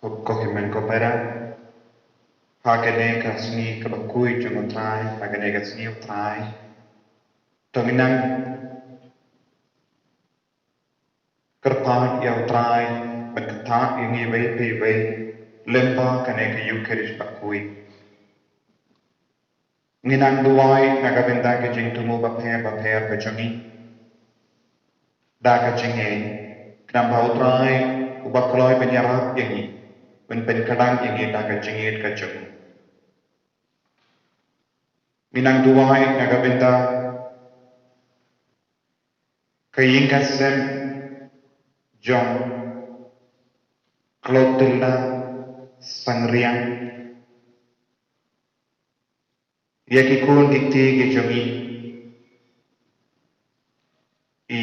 Kohimen kopera, hakene kasni kabakui jumutrai, hakene kasni utrai. Tominang kerpat ya utrai, berkata ini wei lemba kane kayu kerish bakui. Nginang duai nagabenda ke jing tumu baper bacangi. Daga jinge, kenapa utrai ubakloi penyarap yangi. Ben kadang yangi daga jingit kacung. Minang duai nagabenda kayingkasem John Clotilda Sangriang yakikun dikti gejongi I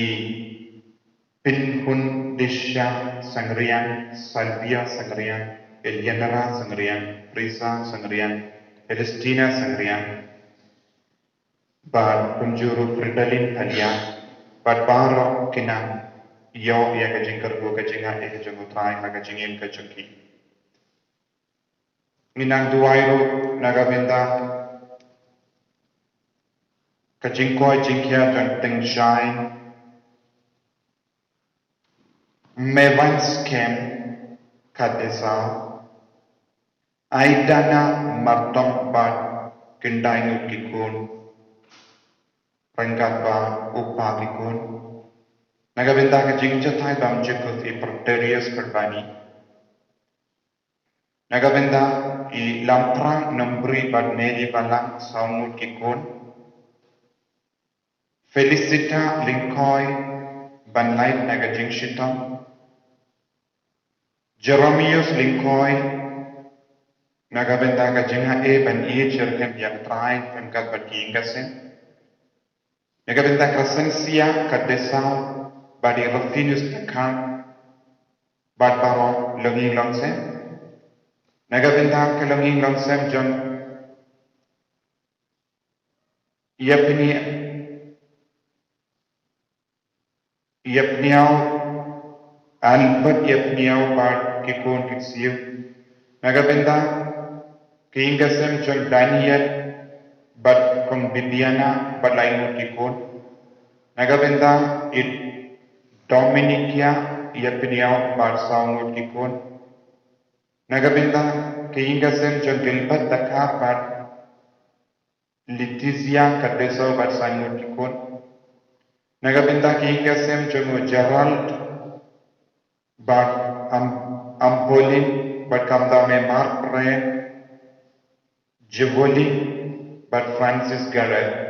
Pinhun Disha Sangriang Salvia Sangriang Elianara Sangriang Risa Sangriang Celestina Sangriang Bar Punjuru Fridalin Thalia Bar Baro Kinang Yo ya kajingkar go kajinga ya kajingutrai na kajingin kajungki. Minang duwairo nagabenda kajingkoi jingkia dan tengshine mevans kem kadesa aidana martom bat kendainut kikun rengkat ba upa kikun nagabenda kajing jatai bam jikut I perterius perbani nagabenda I lamprang nombri bad nedi balang saumut kikun Felicita Linkoy banlait nagajing shitam Jeromius Linkoy nagabenda kajinga ban cherhem yang trai rengkat bad kiingasen nagabenda Crescencia kadesa badi Rufinus Takar bad baro lenging langsem nagabenda ke lenging langsem John Yapniau Albert Yapniau bad kikon kiksiu nagabenda kiingasem John Daniel bad kong Bibiana bad lainut kikon nagabenda Dominicia Yapniau bad saungut kikon nagabenda kiingasem John Gilbert Dakar bad Letizia kadeso bad saungut kikon nagabenda kiingasem John Gerald bad Ampolin bad kamdame Mark Ren Jevoli bad Francis Garrett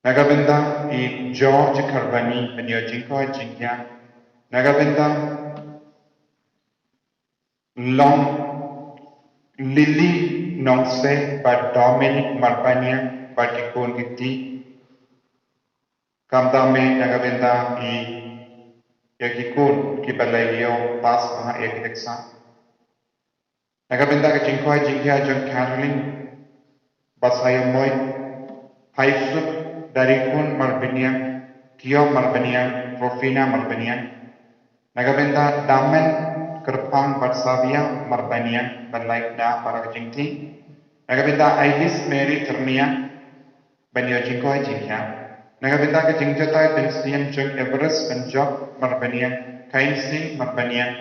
nagabenda George Carbani penyo jingko jingya nagabenda Long Lily Nongse bad Dominic Marpania bad kikon kiti kamdame nagabenda yakikun kibalaiyo pas mga yakiteksa nagabenda kajingko jingya John Caroline basayamoy Haisup Darikun Marbinian, Tio Marbinian, Rofina Marbinian, nagabenda Damen Kerpang Barsavia Marbinian, Balai Da para kajingti, nagabenda Ailis Mary Ternia, Banyo Jingko Jingya, nagabenda kajingjatai Bensian John Everest and Job Marbinian, Kain Singh Marbinian,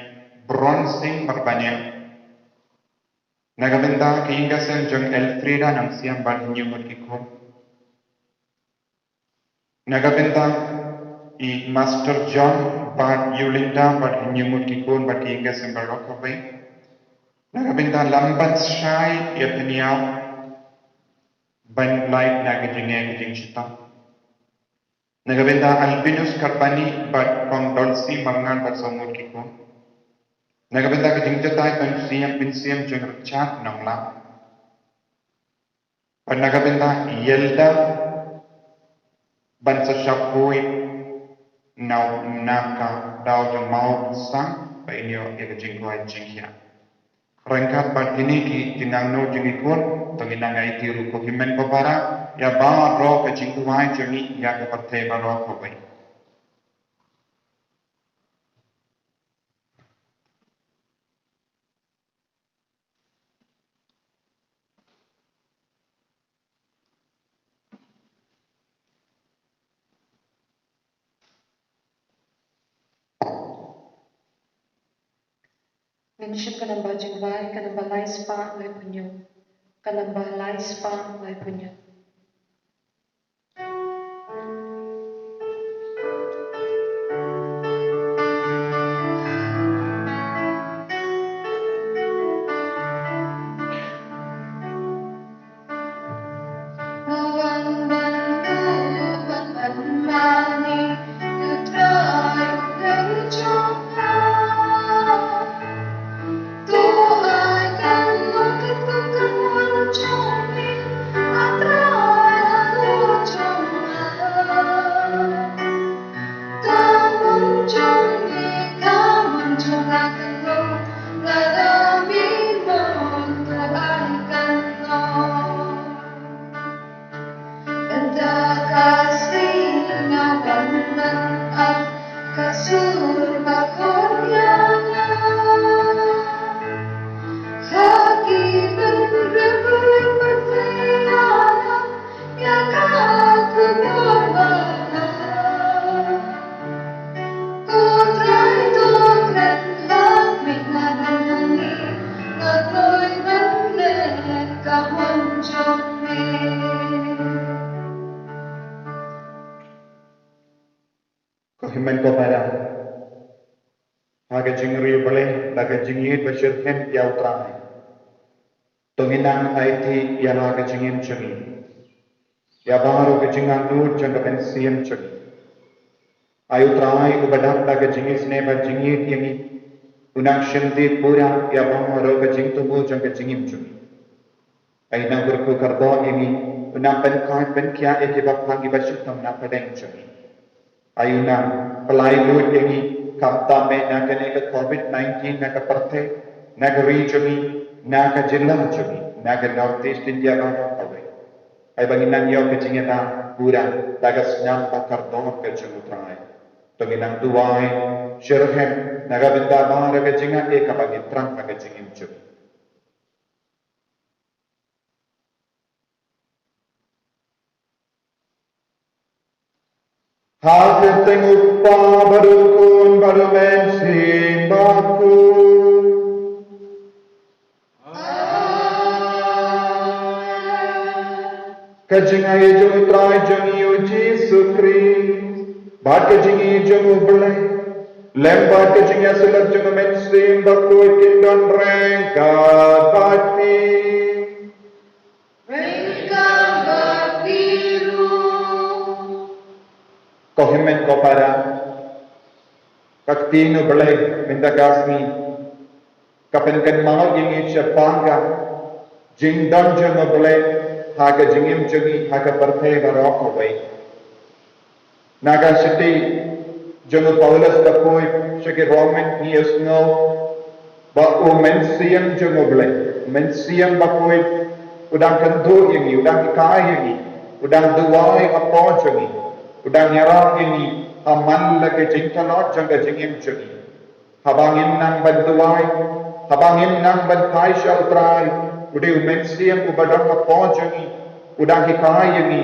Bron Singh Marbinian, nagabenda kiingasen John Elfrida Nangsiam Barhinyumut Kikon, nagabenda Master John bad Yulinda bad hinyumut kikun bad kiingasen barokobay, nagabenda Lamban Shai Yapniau ban light nagajinge kajing shita, nagabenda Albinus Karbani bad kong Dolsi Marngan bad somut kikun, nagabenda kajing jatai ban Pinsiam John Richard Nangla, bad nagabenda Yelda Bansa Shapui Nau Naka Dau Jamau Sang Bainyo Yakajingko Jingya Rengkat bad kiniki tinang no jingikun Tanginangai tiru kohimen papara Ya ba ro kajingkuai jangi Ya kapate baro kobai Mention kanamba jingwai, kanamba lai spa lai punyo. Kanamba lai spa lai punyo. Kohimen ko para haga jingri bale daga jingit bashir hem ya utrai tonginang IT ya haga jingim chumi ya baru ke jingang nur jangga pensiam chumi ayu utrai ubadam daga jingis ne ba jingit yangi unang shindi pura ya baru ke jing tumu jangga jingim chumi ay nang berku karbo yangi unang penkai penkia eke bapangi bashir tam na padeng chumi ayuna pelai luit yangi kapta me na kene ke COVID-19 na ke perthe na ke region na ke jilla chumi na ke northeast India na kawe ay banginang yo ke jingena pura tagas nam pakar don ke jumutrai tonginang duai shirhem na ga binda bar ke jinga e ka bagitran ka jingim chumi Hasil tengupa barukun baru bensin baku. Kajingai jung trai jung yu Jesu Christ. Bat kajingi jung ublai. Lembat kajingi asalat jung bensin baku kindon rengka bati. Kohimen ko para kaktino balay mindagasmi kapenkan mahal yung isyapanga jingdan jang balay haga jingim jangi haga parthe barok away naga city jang Paulus kapoy shake Roman news no ba o mensiam jang balay mensiam bapoy udang kandu yung udang kai yung udang duwai apo jangi udang nyarang ini aman lagi jingkalot jangga jingim jangi habangin nang bantuai habangin nang bantai syaltrai udah mensiam ubadang apo jangi udang hikai ini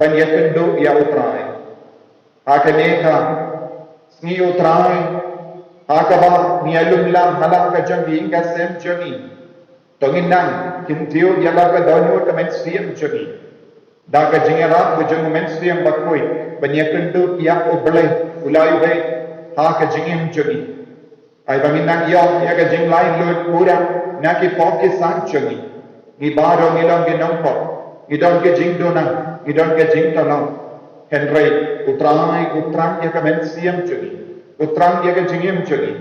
banyakendo ya utrai akaneka sni utrai akaba nialum lam halang ka jangi inga sem jangi tongin nang kintiu yalaga danyo ka mensiam jangi daga jingerat bujung mensiam bakoi banyakendu ya obleh ulai be ha ka jingim jangi ay banginang yo ya ka jing lai lut pura na ki pok ki san jangi ni baro ngilong ki nongpo idon ke jing dona idon ke jing tolong henry utrang ya ka mensiam jangi utrang ya ka jingim jangi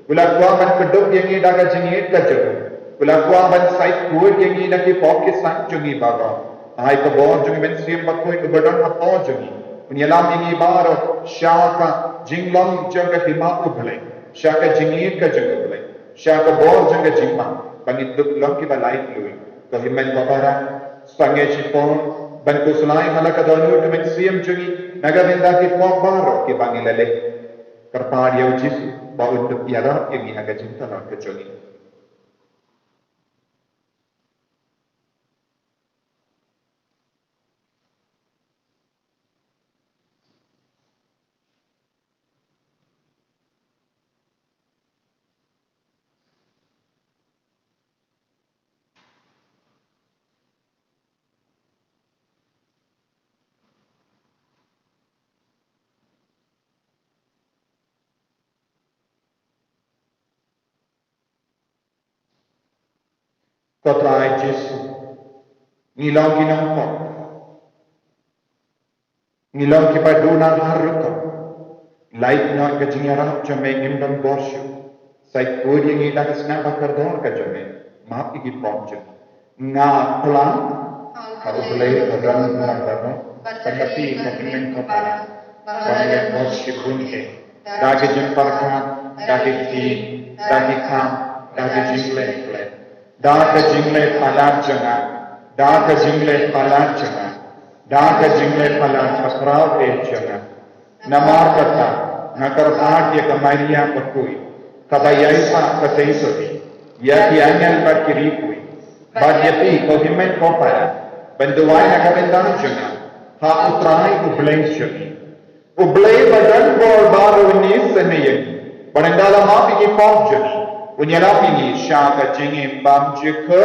ula kwa ban keduk yang ni daga jingit ka jangi ula kwa ban sait kuat yang ni na ki pok ki san jangi baga ay ka bon jangi mensiam bakoi ubadon apo jangi Unyalam ini baru syaka jinglam jaga hima ublay syaka jingir ka jaga ublay syaka bor jaga jingma bangit duk lam ki balai lui ko himen ko para sange sipon ban ko sulai halaka donu ke mensiam jangi naga benda ki ko baro ki bangilale karpar yau jisu ba untuk yara yang haga cinta na ke jangi Kotrai Jesu, ngilong kinongko, ngilong kipaduna haruko, laik no kajingarap jame imdam borshu, sai kuri ngila kisna bakardor ka jame, maaf iki pomje, nga pelang, harulai kadang nagano, tapi kapimen kapara, bahaya borshu bunke, dagi jemparkan, dagi ti, dagi kam, dagi jingle kle. Daka jingle palarjana, daka jingle palarjana, daka jingle palar akraw ejana. Namar kata, nakar bhagya kamariya pakui, kabayaipa kateisori, yati anyal bakirikui, bagyati kohimen kopara, benduai nakabendanjana, ha utrai ublenjani. Ublay badan bol baru ini senayang, bandala mapi pomjani. Unyalapini shaka jingin bam jika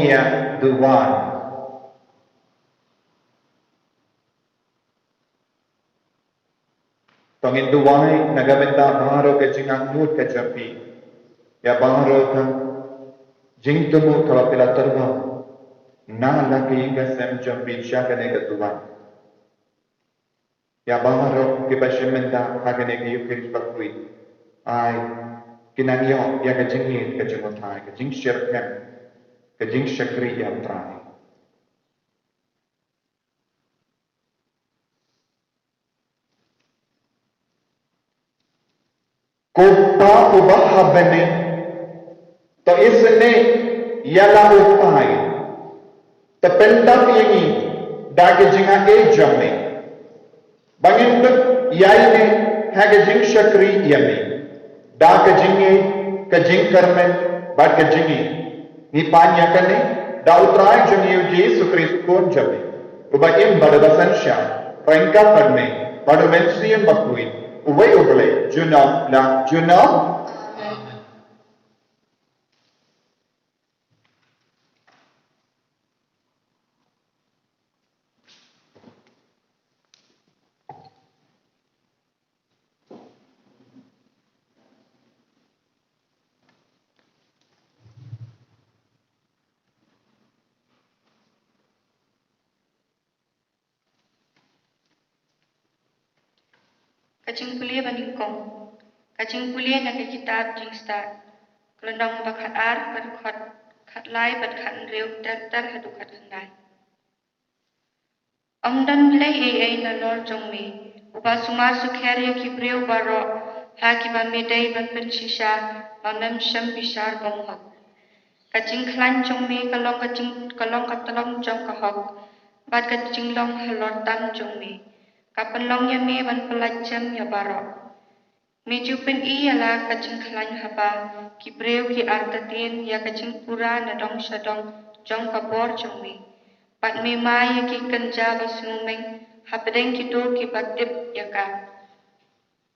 ia duwan. Tongin duwai nagamenta baharo ke jingang nut ke japi. Ya baharo ka jing tumu kala pila terba. Na lagi ka sem japi syakane ke duwan. Ya baharo ke bashimenta hagane ke yukir bakui. Ai kinanyo ya ke jingit ke jingotai ke jing syirkem ke jing syakri ya trai. Kopa ubah habene to isne yala upai tependam ini dage jinga ejame bangin yaine hage jing shakri yame dage jinge ke jing karmen bad ke jinge ni panya kane da utrai jinge Yesu Kristus kon jame uba im badabasan sha rangka padme badumensiam bakui uwe ubale juno na juno Kacing kuliah banding kong. Kacing kuliah nak kitab jing start. Kelendong bakat ar kat kat lai bat kat rew ter hadu kat handai. Dan bilai na lor jong me. Uba sumar sukher ki brew baro ha ki ban medai ban pen shisha ban sham bishar bong hok. Kacing klan jong me kalong katalong jong kahok. Bat kacing long halor tam jong me. Kapan long ya me ban pelajam ya baro. Meju pen ialah kacing klan haba ki brew ki artatin ya kacing pura na dong shadong jong kabor jong me. Bat me mai ya ki kenja basumeng hapedeng ki do ki batip ya ka.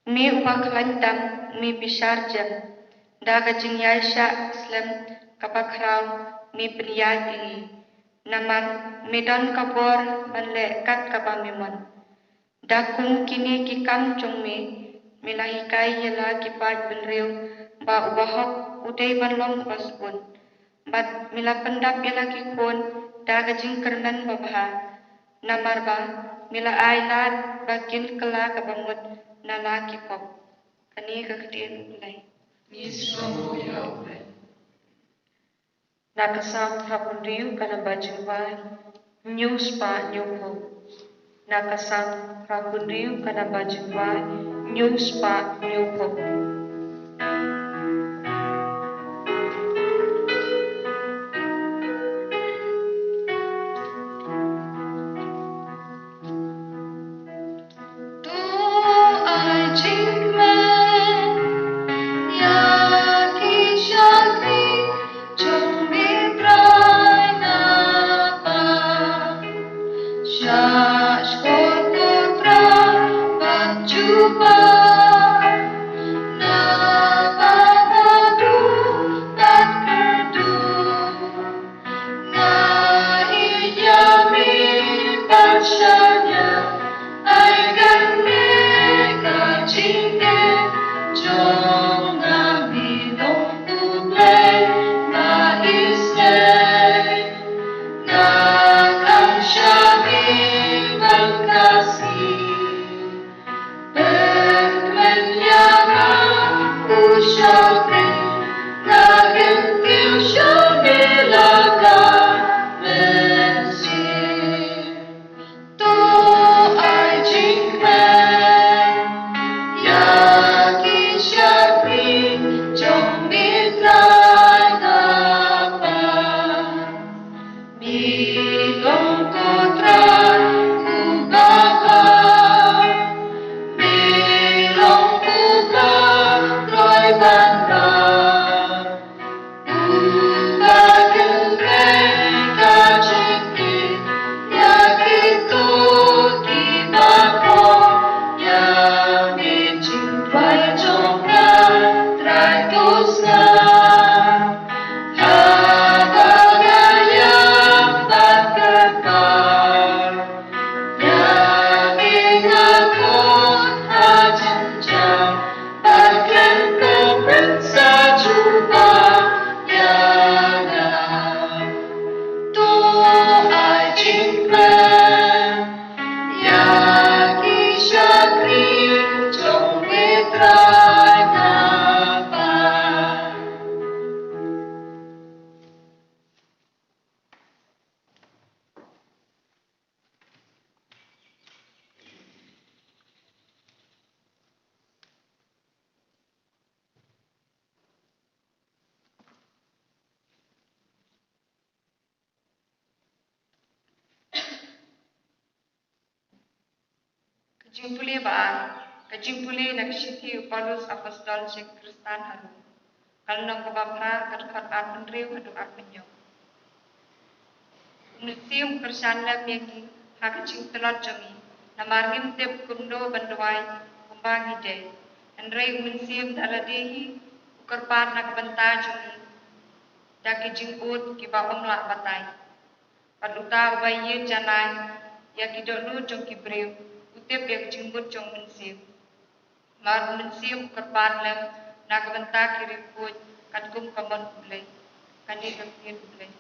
Me uba klan tam me bishar jam. Da kacing ya sya slam kapakraw me peniyat ini. Naman medan kabor manle kat kabamimon. Dakung kini ki kam jong me melahikai yala ki pat benrew ba ubahok udai ban long basbun. Bat mila pendap yala ki kon da gajing kernan babha. Namar ba mila ailat bakin kela kabamut nala ki pop. Kani kakadien ulay. Nisromo ya ulay. Nakasam prapundiu kana bajumbai news pa nyupo. Nakasam prapundiu kana bajumbai news pa nyupo. Shashkot putra Pachuba Jimpule ba, ka jimpule nak shithi Paulus apostol cek Kristan haru. Kalnong kababha kadkat at penriu hadu at penyo. Nisium kersanla piaki hak cing telot jami. Namargim tip kundo bandwai kumbangi de. Andrei nisium daladehi ukarpat nak banta jami. Daki jingkut ki ba omla batai. Paduta ubaye janai ya ki donu jong ki breu utip ya jingkut jong nisium. Mar nisium ukarpat lem nak banta ki riput kadkum kamon ulai. Kani kakir ulai.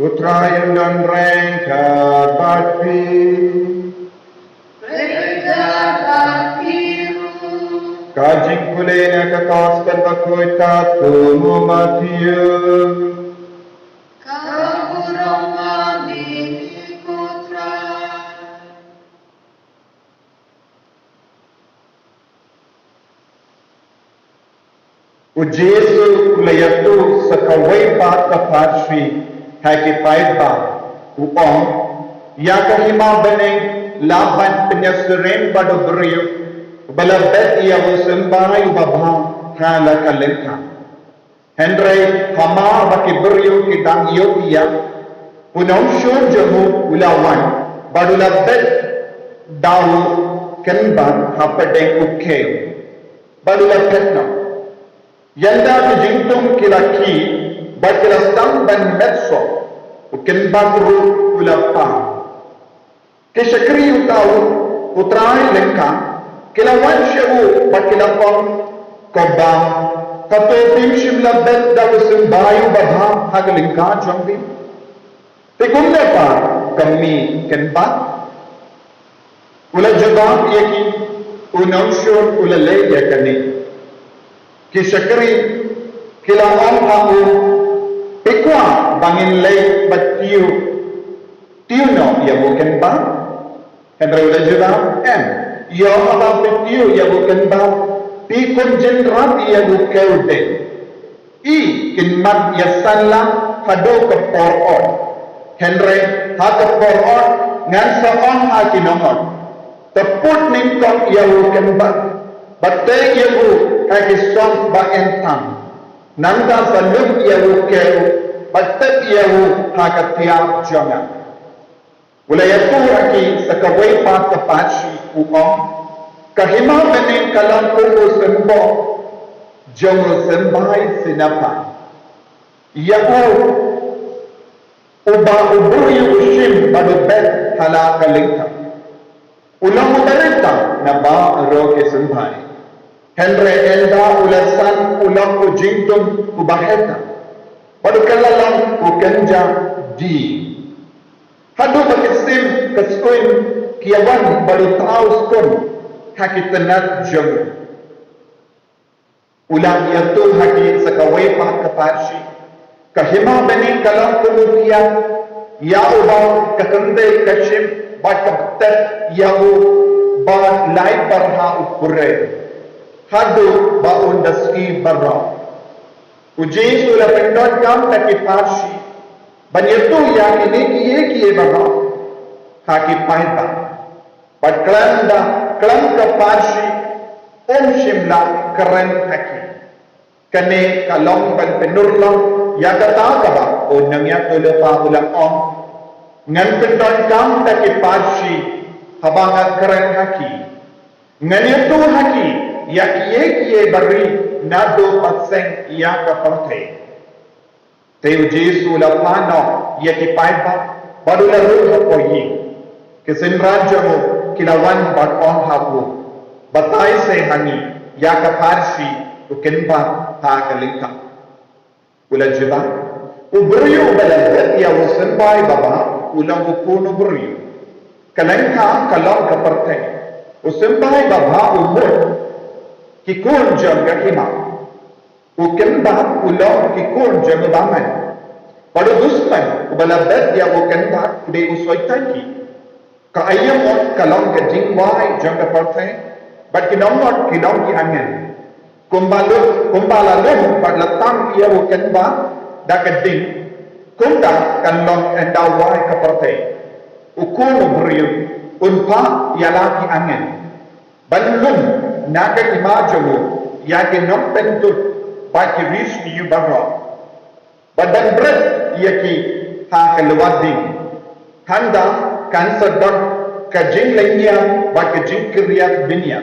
Utrayan dan rengka bakti Kajing kulena kakas berbakoy tatumu matiu O Jesu kulayatu sa kaway pa kapatri Haki paiba uong ya kahima beneng laban penyasurin pada beriu balabet ia usembahai ubabha hala kalengka Henry hamar baki beriu kidang iyo iya punong syur jamu ulawan badulabet daw kenban hapadeng ukhe badulabet na yanda kijingtung kilaki Bakilastam ban metso ukin bagru ulapa kishakri utaw utrai lengka kilawan shehu bakilapam kobam katopim shimla bet dawasim bayu babha haglingka jombi tikumne pa kami kenbat ula jawab yaki unamshur ulale yakani kishakri kilawan hamu Pikwa bangin lay batiu tiuno ya bukan ba Henry ulajura yo apa pitiu ya bukan ba pikun jenrat ya bukan de I kinmat ya sanla hado ke poron Henry hado poron ngan saon hakinomon teput ningkong ya bukan ba batay ya bu hakisong ba entang Nanda salum yahu keu, batat yahu hakatiap jangan. Ulayatu aki sakawai pat kapachi uong, kahima bening kalam kumu sembo, jango sembai sinapa. Yahu uba uburi ushim badu bet hala kalingka. Ulang utarita na ba roke sembai. Henry enda ulasan ulang ujingtum ubaheta. Padu kalalang ukanja di. Hadu bakisim kaskuin kiawan baru taus kun hakitanat jeng. Ulang yaitu haki sakawai pak kapashi. Kahima bening kalang kumutia ya ubah katende kashim bat kabetet yahu ba lai barha upure hadu ba undaski barra ujesu la pendon kam takipashi banyetu yakini kiye barra haki paita patklanda klam kapashi shimla keren haki kane kalong ban penurlong yakata kaba unang yakule pa ulang om ngan pendon kam takipashi habanga keren haki ngan itu haki yakiye bari nado patseng yakaparte teu Jesu la pano yaki paipa badula ruha poyi kesin rajamu kilawan bat on habu batai se hani yakaparshi ukenba ha kalinka ulajiba ubruyu balan ya usenbai baba ulang upunu buryu kalanka kalong kaparte usenbai baba umur kikun jaga hima ukemba ulang kikun jaga baman pada dustan ubalabat dia ukemba de usoitaki ka ayamot kalong ke jingwai jaga parte but kinomot kinong ki angin kumbala padlatang ia ukemba dakading kunda kalong endawai ka parte ukun ubrium unpa yalaki angin balum naga imajamu yake non pentut baki rish yu barra badan berat yaki ha kalwading handa kanser dot kajing lainnya baki jing kriat binya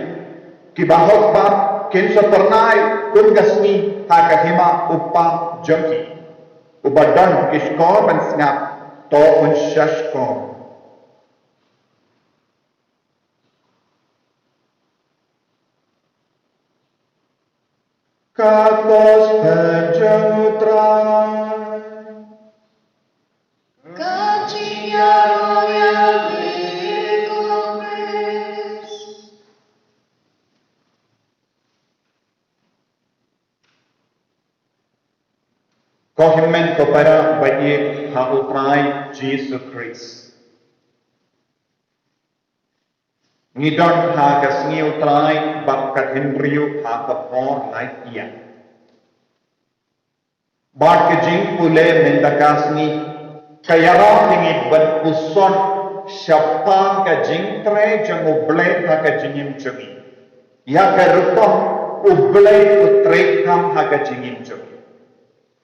kibahok ba kinsa pernai kun gasni ha kahima uppa jaki ubadan iskor ban snap to un shashkor Katos penjengutran Kajia roya vikopres Kohimen kepada baik hautrai Jesus Christ ngidon ha kasngi utrai bab kathindriu ha kapor naik ia bad ke jing pule mendakasni kayara tingi ban puson syapang ka jing tre jang ublai ha ka jingim chumi ya ka rupa ublai utre kam ha ka jingim chumi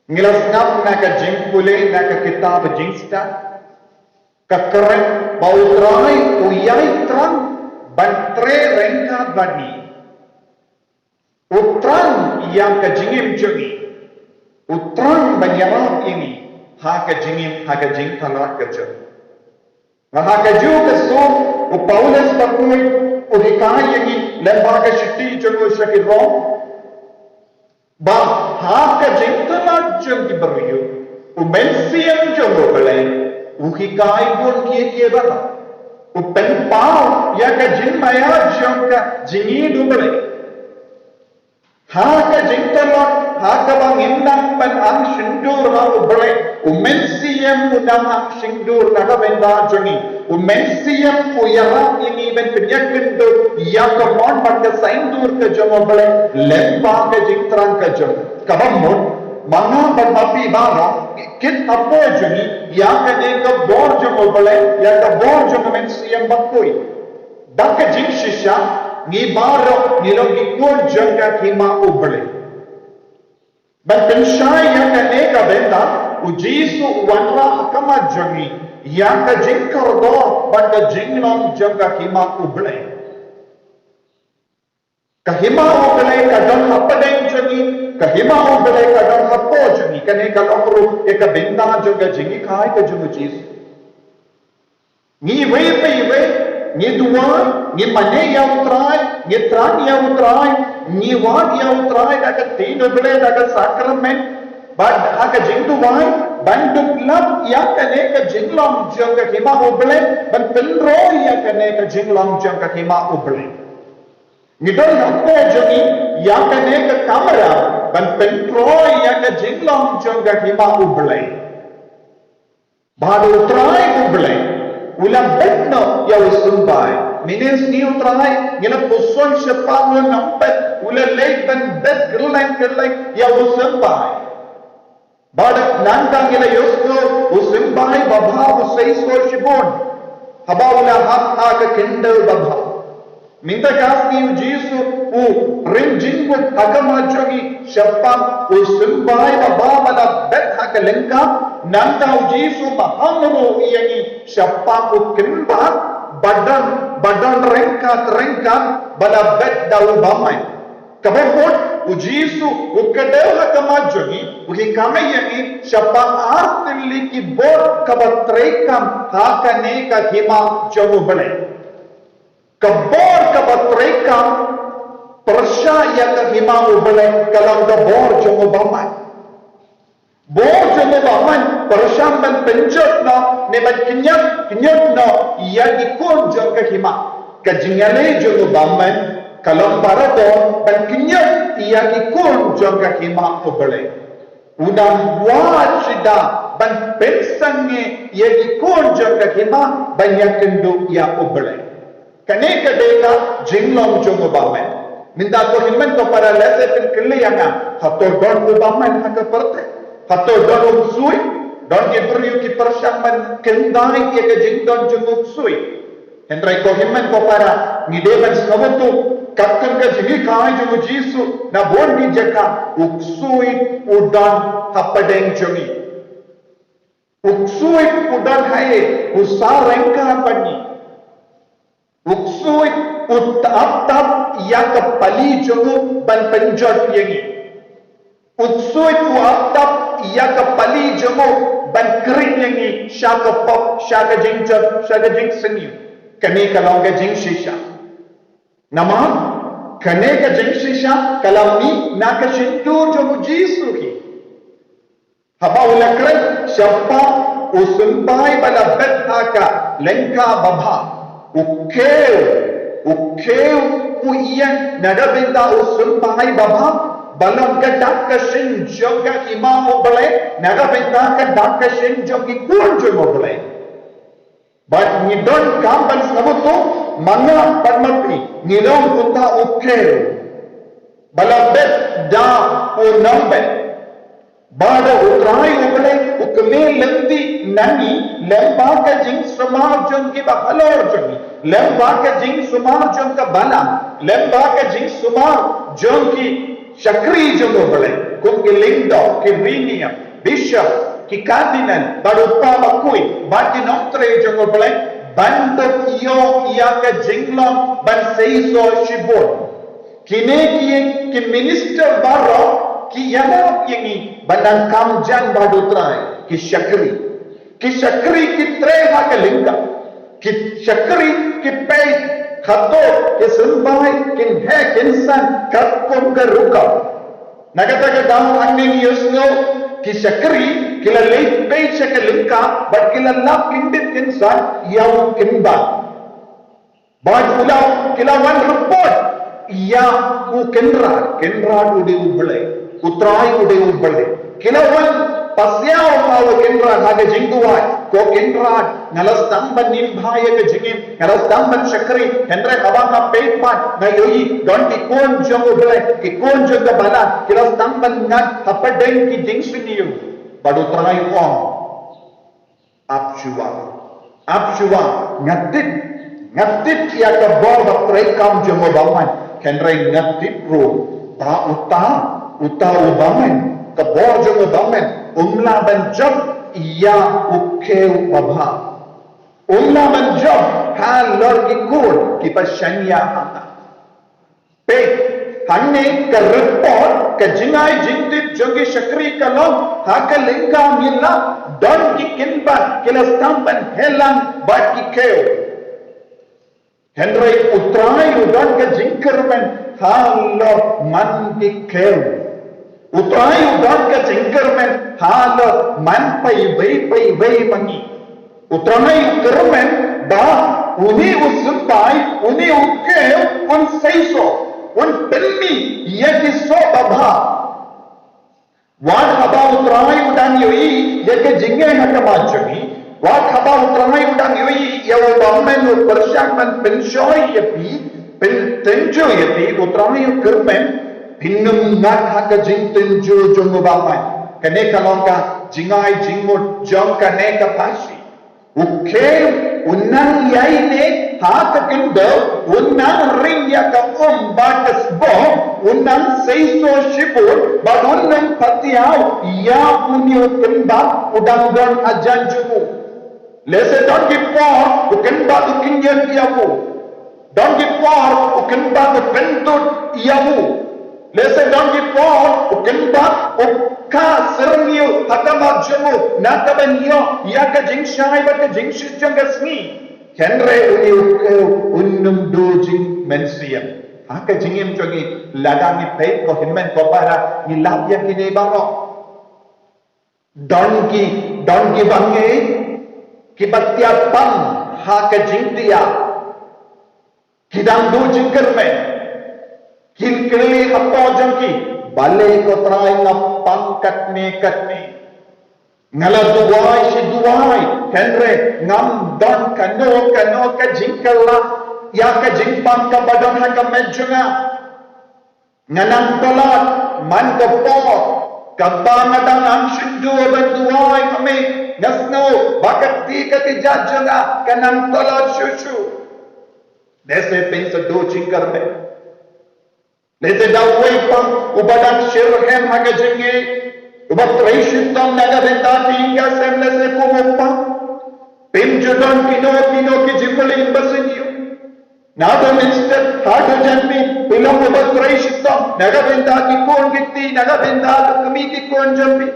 ngilas ngap na ka jing pule na ka kitab jing sta ka keren bautrai uyai trang bantre rengka bani utran yang kejingim jengi utran banyaram ini ha kejingim ha kejing kalat kejer ha keju kesu Paulus bakui udikai ini lembaga shiti jengu shakiro ba ha kejing kalat jengi beriu umensiam jengu bele uhikai pun kie bala upen pau ya ka jin maya jong ka jingi dubale ha ka jing talot ha ka bang indang ban ang shindur ha ubale umensiyam unang ang shindur na ka benda jongi umensiyam uyara ini ben penyakin do ya ka mon ban ka saindur ka jong ubale lemba ka jing trang ka jong kabamon manga ban api bara kit apo jongi ya ka ne ka bor jong ubale ya ka bor jong umensiyam bakui dak ka jing shisha ni baro ni lo ikun jong ka kima ubale ban penshai ya ka ne ka benda ujisu wanra kama jongi ya ka jing kardo ban ka jing long jong ka kima ubale kahima ubale ka dong hapadeng jongi kahima ubale ka dong hapo jongi kane ka lokru e ka benda jong ka jingi khai ka jong jis ni we ni dua ni mane ya utrai ni tran ya utrai ni wad ya utrai da ka tin ubale da ka sacrament bad ha ka jing tu wai ban duk lab ya kane ka jing long jong ka hima ubale ban penro ya kane ka jing long jong ka hima ubale Nidol hapo jongi ya kane ka kamera ban pentro ya ka jinglong jong ka hima ublay badu utrai ublay ulang betno ya usumbay Mines ni utrai, gila puson siapa ulah nampak, ulah lek dan bet gerlain ya usembai. Badak nandang gila yosno usembai babha usai so shibon. Haba ulah hak ke kendal babha. Minta kasi Yesu rinjingut agama jogi siapa usembai babha bala bet hak lengkap. Nanda Yesu mahamro iani siapa ukimba badan rengkat bala bet dau bamai. Kabehot Yesu ukadeu hakama jogi ukikame yani siapa artili ki bor kabatrekam hakane ka hima jogu bale. Kabor kabatrekam persya ya ka hima ubale kalau kabor jogu bamai. Bor jogu bamai persyamban penjot na nebat kinyat na ia ikon jogu ka hima. Kajingale jogu bamai kalau barato ban kinyat ia ikon jogu ka hima ubale. Udang buat sida ban pensange ia ikon jogu ka hima banyak kendu ia ubale. Kaneka deka jinglong jogu bamai. Minta ko himmen to para lese pin keliyanga hato don ubaman haka perte. Hato don uksui don ki beriu ki persyamban kendai ki ke jingdon jenguk sui. Hendrai ko himmen ko para ngideban sabutu kakkan ka jingi kai jengu Yesu na bon ni jaka uksui udan hapadeng jongi. Uksui udan haye usarengka pani. Uksui utap yang kepali jongu ban penjot yangi. Uksui utap yang kepali jongu ban kering yangi syaka pop syaka jingjot syaka jing senyu. Kami kalau ke jing shisha. Nama kane ka jing shisha kalau ni nak shintu jongu Yesu ki. Haba ulakran siapa usumbai bala bet haka lengka babha. Ukeu uian nadabinda usumbai babha balam ka dakashin joga imam obale nadabinda ka dakashin jogi kunjo obale. But ni don kamban sabuto manga padmati ni don uta ukeu balabet da unambe bada utrai obale ukme lendi nani lemba ka jing samar jong ki bahalor jongi lemba ka jing sumar jong ka bala lemba ka jing sumar jong ki shakri jong obale kum ki lindo ki rinia bishop ki cardinal barupa bakui bati nomtre jong obale bandok iyo iya ka jinglong ban seiso shibon kine ki minister baro ki yana yangi bandang kamjan badutrai ki shakri ki treha ka linga ki shakri ki pay khato ki sunbai kin hai insan katkom ka ruka nagata ka dam anni yusno ki shakri kila late pay ka linga but kila lap kindit insan yaw kinba bad ulau kila one report ya ku kenra udi ubale utrai udi ubale kila one pasyaw mawo kendra haga jingduwai ko kendra nalastamban nimbhaya ke jingim nalastamban shakri hendra habanga peitpat na yoi donti kon jongo bele ki kon jonga bala kilastamban ngat hapadeng ki jingsuniyu badutrai on apshuwa ngatit ya ka bor batrai kam jongo baman hendra ngatit pro ta uta ubaman ka bor jongo baman umla banjab iya ukeu babha umla banjab hal lor ki kur ki pasyanya hata pe hanne ka report ka jingai jingdip jogi shakri kalom haka linga mila don ki kinba kilastamban helan bat ki keu henry utrai udon ka jingkermen hal lor man ki keu utrai udon ka jingkermen hal man pai vei mangi utrai kermen ba uni usbai uni ukeu un seiso un pelmi yaki so babha wan haba utrai udan yoi yake jinge hakama jami Wa khabau tramai udang yui ya bammen persyaman pensyoi yapi pen tenjo yapi utramai kermen pinnum ngat haka jing tenjo jongo bamai kane kalonga jingai jingmut jong kane ka pasi uke unang yai ne haka kindo unang ring ya ka batas bo unang seiso shibur ba unang patiao ya punyo kemba udang don ajan jumu. Lese don't give war, who can bat the king yamu. Don't give war, who can bat the pentut yamu. Lese don't give war, who can bat ka serniu hakama jamu nakaban yo yaka jingshai but the jingshi jangasni. Henry unnum do jing mensiam. Haka jingim jogi ladani pay ko himmen ko para ni labya kine baro. Donkey bange. Kibatia pang haka jingtia kidang do jingker men kilkeli hapo jangki bale ko try na pang katne ngala duwai si duwai henre ngam don kano ka jingkerla ya ka jingpang ka badon haka menjunga nganang tolat man ko po kabangadang ang shindu banduai kami Nasno bakati kati jajanga kanang tolot shushu. Dese pensa do chingkar me. Lese dawai pang ubadan shirhem haga jinge. Ubat reishitam naga benta tinga sem lese kumupang. Pinjudon kino ki jimbali imbasinyo. Nada minister hado janmi pilang ubat reishitam naga benta ki kon gitti naga benta kami ki kon jambi.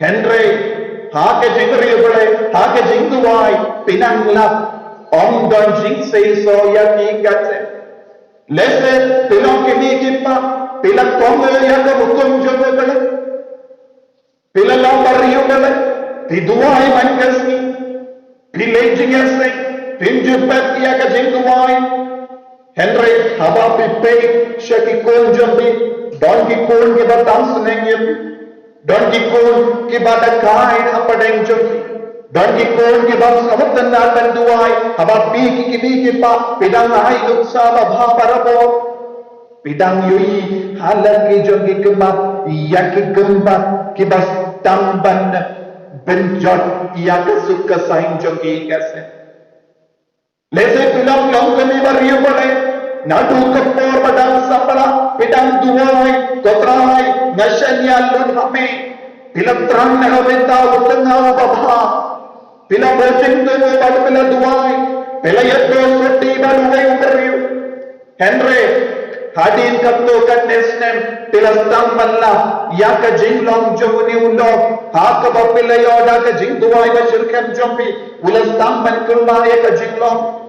Henry haka jingriubale haka jinguwai pinanglap don jing say so ya ki gatse lese pilon ke ni kipa pilak tongo ya ka mutum jobe bale pilalam bariu bale piduai mankasni pilejingase pinjupat ya ka jinguwai Henry haba pipe shaki kon jambi don ki kon ke batang sunengye Don kikun ki bada kai hapadeng joki. Don kikun ki bang samutan na tanduay. Haba piki ki pa pidang ay luksa babha parabo. Pidang yui halat ki joki kemat. Iya ki kemat ki bas tamban benjot. Iya ka suka saing joki kase. Lese pilang long kami bariyo bale. Nadu kapor badang sapala pidang duwai kotrai ngasanya lun hame pilang terang na benta utengah babha pilang boceng tu bal pila duwai pila yaddo sotti baluai uberiu Henry hadin kapto kanesnem pila stamballa yaka jinglong jovni ulo haka bapila yoda ka jing duwai ba shirkem jombi ulas stamban kurma yaka jinglong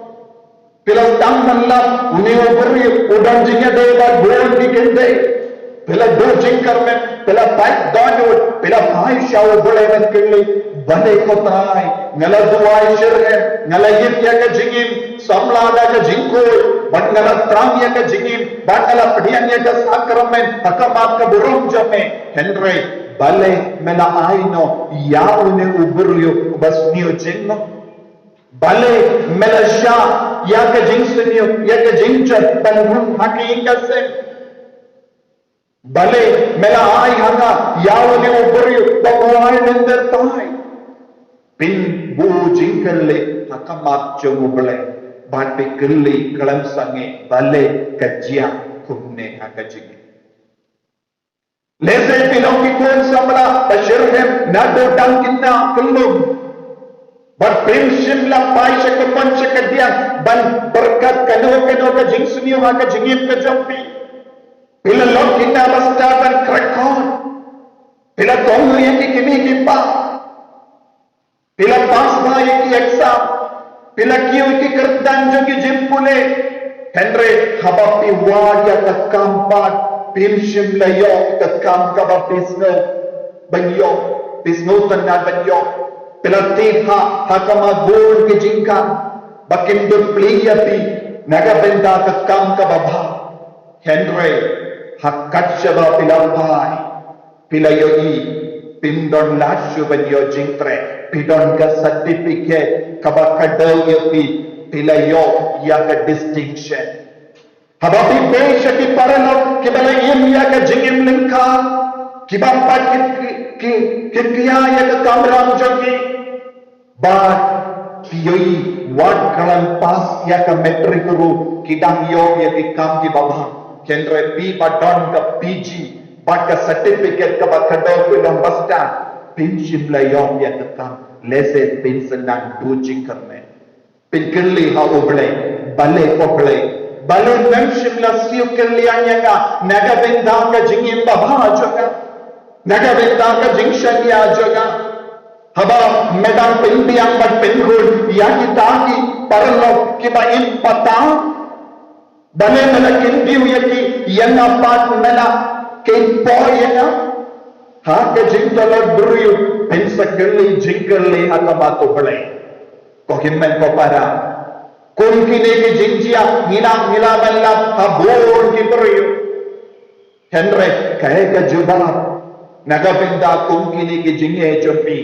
Pila tamman la uni uberi udan jingya deba bol dikende pila do jingkar men pila paik donut pila bhai shaw bole men kili bale kotrai ngala duai shirhem ngala yitya ka jingim samla da ka jingko ban ngala tram ya ka jingim ban ngala padian ya ka sakramen hakamat ka burum jame Henry bale mena aino ya uni uberi bas niyo jingno Bale melasha ya ka jingsenyo ya ka jingchat banhun hakikat se Bale mela ai hanga yawne uburi bagwai nender tai pin bu jingkalle hakamat chomu bale bat pe kille kalam sange bale kajia kumne hakajigi lese pilong ki kon samla bashirhem nado tangkinna kullum But prim shimla paisha ka pancha ka diya ban berkat kano ka jingsuniyo ka jingip ka jampi pila log kinna basta ban crack on pila tongu yaki kimi kipa pila pass ba yaki exam pila kiyo ki kertan jogi jimpule Henry habapi waya ka kampat prim shimla yo ka kam ka ba pisno tanna banyo Pilatid hakama bol ke jingka bakin dupliyapi naga benda ka kam ka babha Henry hakat pilampai pilayoi pindon lasyu banyo jingtre pidon ka certificate kaba kadau yapi pilayo ya ka distinction habapi pesha ki parano kibala im ya ka jingim lingka kibampa ki kiya ya ka kamram jogi ba piyoi wat kalam pas ya ka metric ru kidang yo ya ki kam ki baba kendre p badon ka pg bat ka certificate ka ba kadau pilom basta pinship la yom ya ka kam lese pin senang duji karne pin kerli ha oble bale oble bale memship la siu kerli anya ka naga benda ka jingim baba joga naga benda ka jingshan ya joga haba medang pin biang bat pin hul ya kita ki parlo ki ba in pata bale mala kin diu yaki yana pat mala kin po yana ha ka jingtala buriu pensa kerli jingkerli atama to bale ko himmen ko para kun kine ki jingjia ngila balla ha bor ki buriu henre kahe ka juba naga pinda kun kine ki jinghe jompi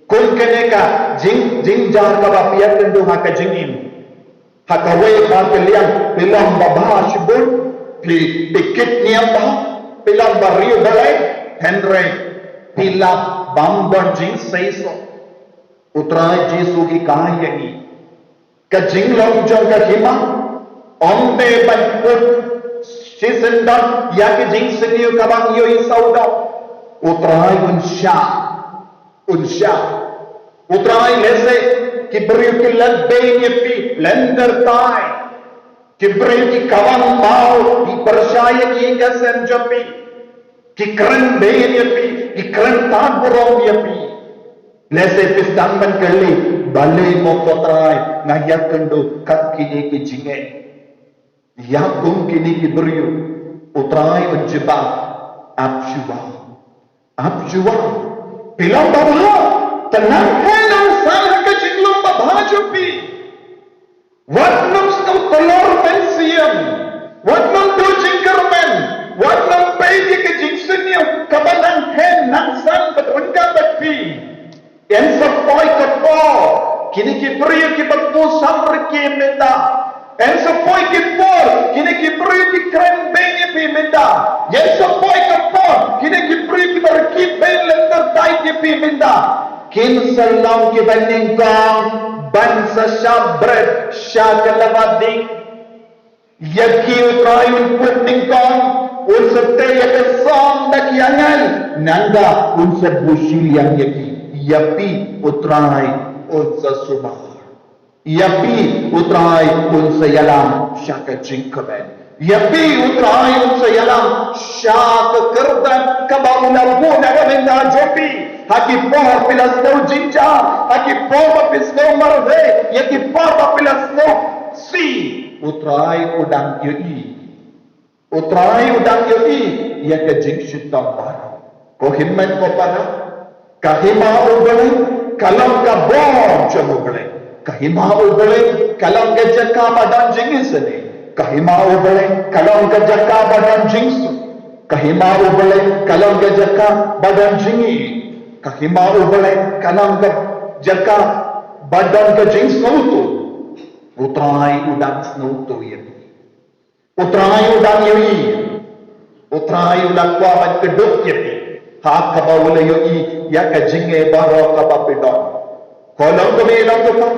kun kine ka jingjar ka ba piat tendu ha ka jingim ha ka we ha ka liang bilang baba shibun pikit niam ba bilang bariu bale henre pilap bambon jing seiso utrai jesu ki kahani ka jing long jong ka hima ombe ban put sisendam ya ki jing seniu ka bang yo isaudo utrai unsha utrai lese ki beriu ki ladbe nyepi lender tai ki beriu ki kawang mau di percaya ki ingasen jopi ki keren bein yapi ki keren taburong yapi lese pistamban kali bale mo potrai ngayak kendo kat kini ki jinge yakum kini ki beriu utrai unjiba abjua pilang baba tenang henang sana ka jinglong baba jopi wat nung skau telur pensiam wat nung do jingkermen wat nung pegi ke jingsenyo kabanan hen nang san betul ka batpi en sapoi ka po kini ki priyo ki batpo samr ki menda en sapoi ki por kini ki priyo ki kren benye pi menda en sapoi ka por kini ki priyo ki bar ki ben lender dai ki pi menda kin salam ki baning kong ban sa shabret shakalawadi yaki utrayun putning kong unsa teya ka som dakyangan nanda unsa bushil yang yapi utray unsa sumar yapi utray unsa yalam shaka jingkaben yapi utray unsa yalam shaka kerdan kabaula buna gamenda jopi haki por pilas no jinja haki por pilas no marve yaki por pilas no si utray udang yoi ya ke jingshit tambar ko himmet ko para kahima ubale kalam ka bom chamubale kahima ubale kalam ke jakka badan jingisane kahima ubale kalam ke jakka badan jingsu kahima ubale kalam ke jakka badan jingi kahima ubale kalam ke jakka badan ke jingsu tu utrai udang snutu ya utrai udang yoi utrai udang kuaman keduk yapi hak kabawala yoi ya ka jinge baro kabapidon kolong kami lang tupa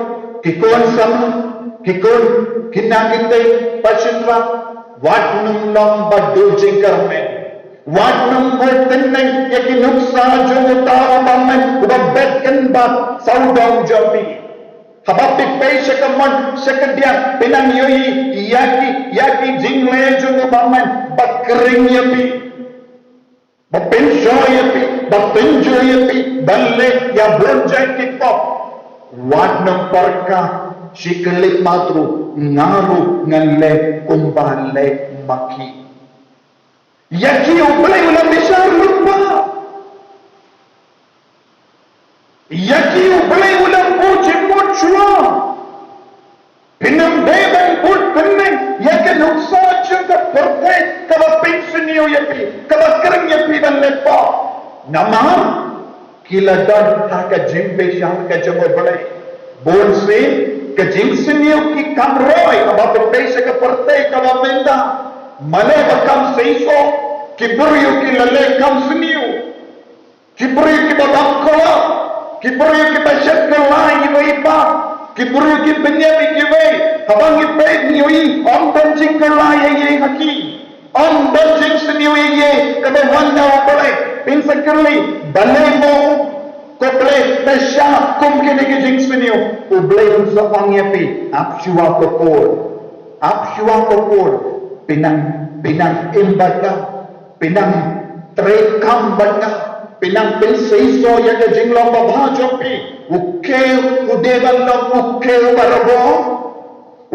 kikon sama kikon kinakintay pasyunra wat nung long badu jingkarmen wat nung bultenay yakinuksa jungutawa paman ubabetkan ba saudong jopi habapik pay syakaman syakadyan pinang yoi yaki jingle jungupaman bakring yapi bapensyo yapi balle ya bonjay kipop wat ng parka shikalik matru ngaru ngalle kumbale maki yaki uplay ulang bisar lupa yaki uplay ulang puji puchwa pinang beban put peneng yaki nuksa juga pertek kaba pensionyo yapi kaba kering yapi dan lepa nama Kiladon haka jimbe syah ka jemo balai. Bon se ka jing senyu ki kamroi ka ba pesa ka partai ka ba menda. Male bakam seiso ki buryu ki lale kam senyu. Ki buryu ki babam kola. Ki buryu ki basyat ka lai ki baipa. Ki buryu ki benyami ki bai. Habang ki baik nioi om dan jing ka lai ye haki. Om dan jing senyu ye ka ba wanda balai. Pinsakali balai mo ko play nasya kum kene ke jing senyu u play unsa angya pi apshua ko pinang imbata pinang trekam bata pinang penseiso ya ke jing long ba jopi uke udeban long uke barabo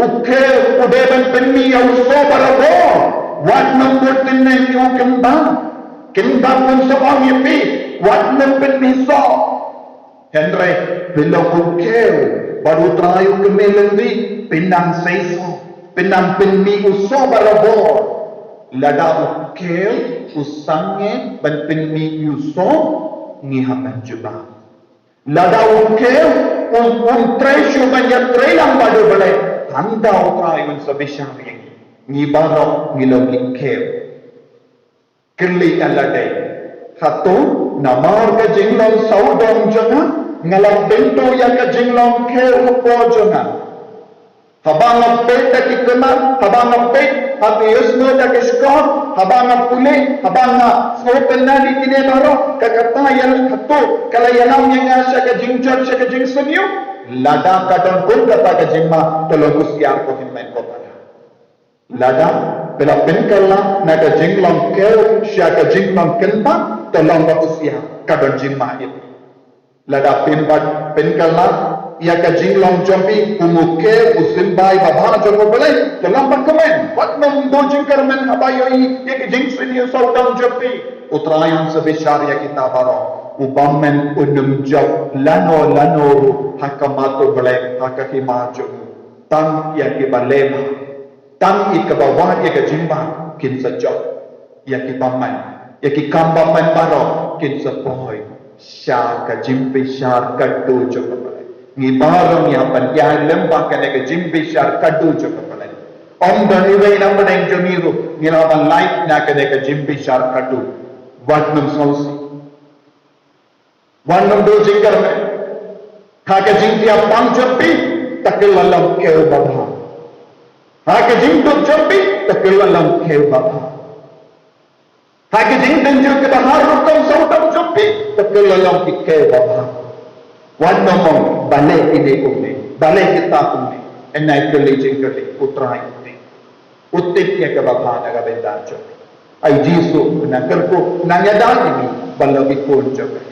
uke udeban penmi ya uso barabo wat number tineng yu kembang pun seorang yepi wat number miso Henry bilang ukeu baru terayu kemelendi pinang seiso pinang penmi uso barabor lada ukeu usange ban penmi uso ngihapan juba lada ukeu treasure banyak trelang badu balai tanda terayu sebesar ngi barok ngilogi keu Kili alade hatu namar ka jinglong saudong jangan ngalang bento ya ka jinglong keu po jangan habang pet ki kena habang pet habi yusno da ke skor habang pule habang so penna di kine baro ka kata yang hatu kala yanam yang asa ka jingjor sa ka jingsenyu lada ka don pun kata ka jingma tologus yar ko himmen ko pada lada bila penkala naga jinglong keu syaka jinglong kenpa tolong ba usia kadon jingma itu lada penbat penkala ya ka jinglong jombi umuke usimbai babana jomo balai tolong ba komen wat mem do jingkarmen abayoi ya ka jing sini saudang jombi utrayan sebesar ya kita baro ubamen unum jaw lano hakamato balai hakahimaju tam ya ki balema Tam ikabawan ya ke jimba kin sejok ya ki paman ya ki kambaman baro kin sepoy sya ka jimbe syar kadu jo kapalai ngi barong ya pan ya lembah ka ke jimbe syar kadu jo kapalai om dani wei na padeng jo miru ngi na ban light na ka ke jimbe syar kadu watnam sausi watnam do jingkar me ha ka jingti apang jopi takil lalam keu babha Hake jing duk jambi takilalang keu bapa. Hake jing tenju ke bahar rukam saudam jambi takilalang keu bapa. Wan nomong balai ini umne, balai kita umne. Enai keli jing keli putra ini. Utiknya ke bapa naga bentar jambi. Ai jisu nakarku nangyadal ini balabi pun jambi.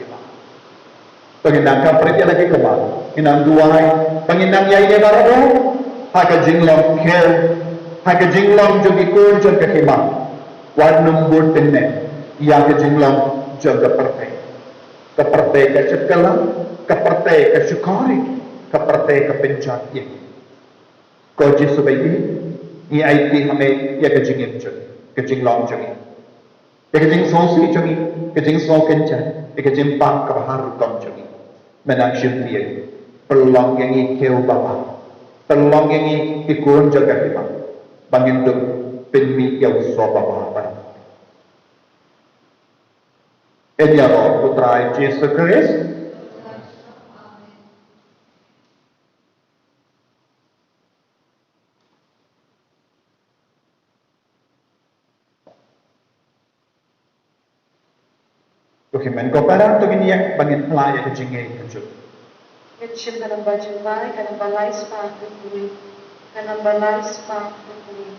Penginang kapret lagi kemana? Inang duai, penginang yai ne barabo. Haka jinglong keu, haka jinglong jogi kun jog ke himang. Wan numbur tenne, ya ke jinglong jog ke perte ke cekala, ke perte ke syukari, ke perte ke pencat ye. Ko jisu bayi, ni aiti hame ya ke jingin jog, ke jinglong jogi. Ya ke jing sosi jogi, ke jing so kencan, ya ke jing pang ke bahar rukam jogi. Menang syuntiye, pelong yang ikeu bapa. Tolong yang ikut jaga kita, bangin tu penmi yang soba bahapan. Edia roh putra Yesus Kristus. Oke, menko pada tu gini ya, bangin pelaya kejingai kejut. Kecil kadang baju baik, kadang balai sepatu kuri, kadang balai sepatu kuri.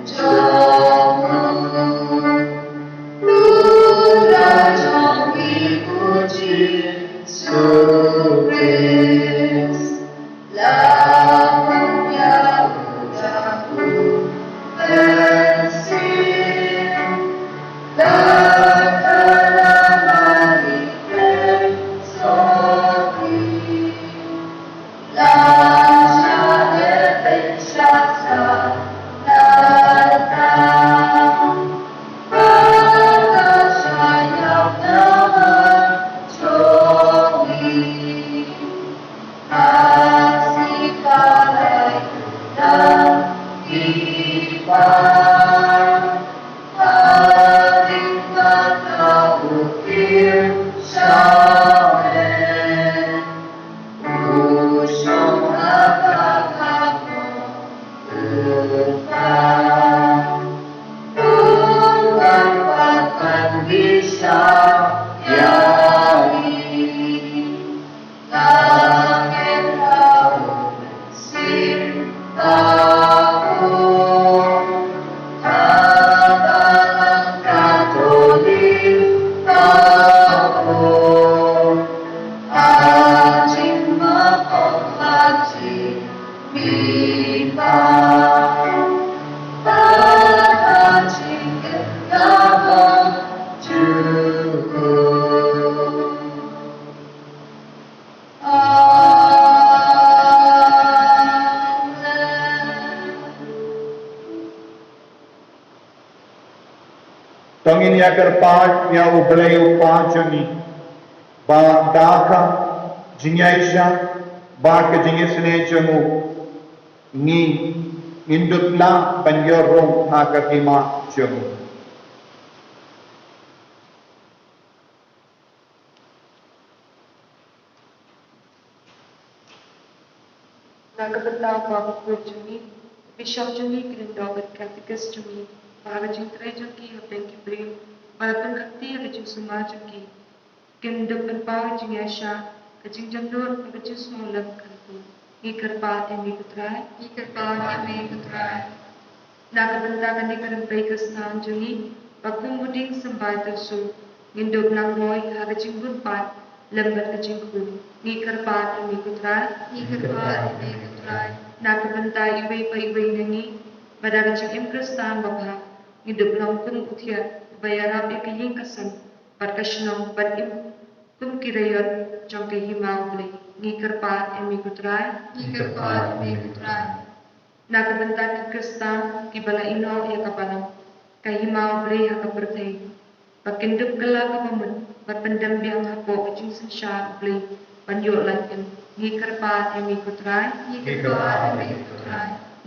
Joy. Tongin ya kerpat ya ublay upa joni ba daka jinyaisha ba ke jingisne jemu ni indutla banyorong hakakima jemu. Nagabanda Baba Juni, Bishop Juni, Grindogat Catechist Juni, Bhavajin Trejoki, Hapenki Brim, Balapan Kakti, Rajin Sumajoki, Kindapan Bhavajin Yasha, Kajin Jandur, Kajin Smolam Kantu, Ikarpa, and Mikutrai, Nagabanda Ganikaran Bakastan Juni, Bakumuding Sambaitar Su, Indub Nangoy, Havajin Gurpat, Lembar Kajin Ku, Ikarpa, and Mikutrai, Nakabanta iwe pa iwe nangi, Badarajing Imkristan Babha, Indub Langkum Uthia, Bayarab Ikaying Kasan, Barkashnong, Badim, Kumkirayot, Jongke Himawli, Nikarpat, and Mikutrai, Nakabanta Kristan, Kibala Ino, Yakapalam, Kahimawli, Hakapertay, Bakindub Kalakapamun, Bapendam Biang Hapo, Jinsan Shah, Bli, Banyo Lakin, Nikarpat, and Mikutrai,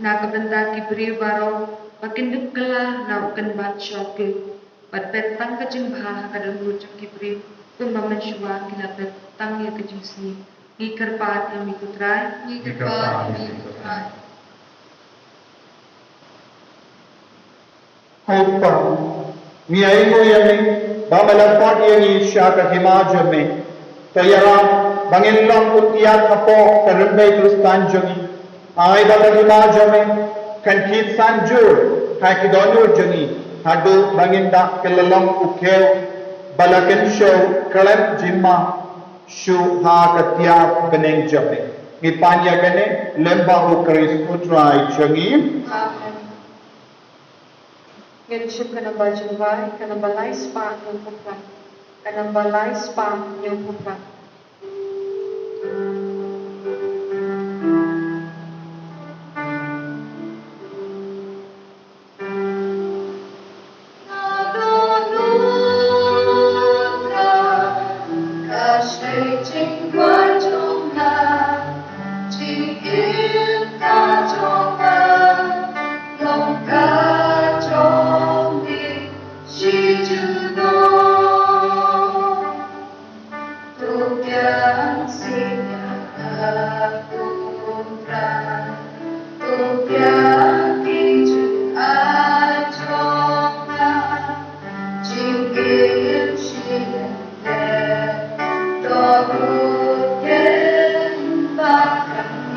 Nakabanta Kibri Baro, Bakindub Kala, Naukan Bat Shokil, But Petang Kajing Bha, Kadam Rujuk Kibri, Kumaman Shua, Kilapet, Tang Yakajing Sni, Nikarpat, and Mikutrai, Hopa, Miaimo Yami, Bamalampat Yami, Shaka Himajame, Tayara, Bangilang Utiat Hapo, Karumbe Kristan Jami, Ay Balagimajame, Kankit Sanjur, Hakidonur Jani, Hadu Banginda Kilalang Ukel, Balakan Show, Kalam Jimma, Shu Hakatya Beneng Jame. Mipanya Gane, Lemba Ukaris Utrai Jangim. Ngiriship ka ng Bajinwai, ka ng balay spa ng kupra, ka ng balay spa ng kupra.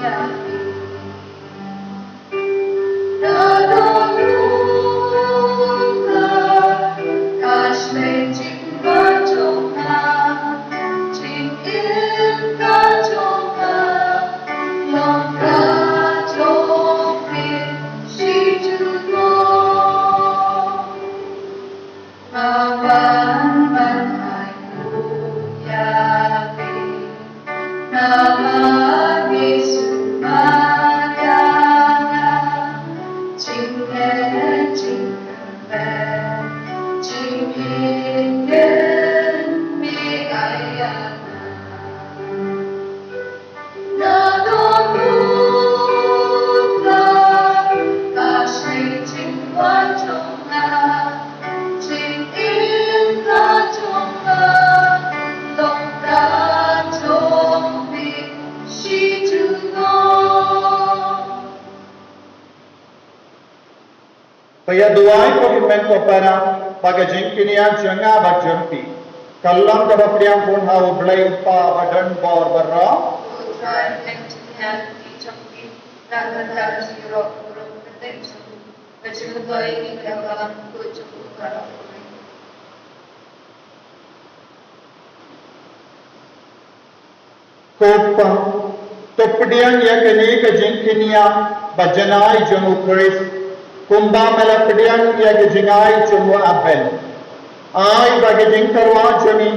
Yeah. Kaya duai ko himen ko para pagajing kinian janga bajampi. Kallam ka bapriang pun hau blay pa badan bor barra. Kopa topdian ya kene ka jingkinia bajanai jamu Chris kumba melapdian ya ke jingai jamu Abel ai bagi jingkarwa jami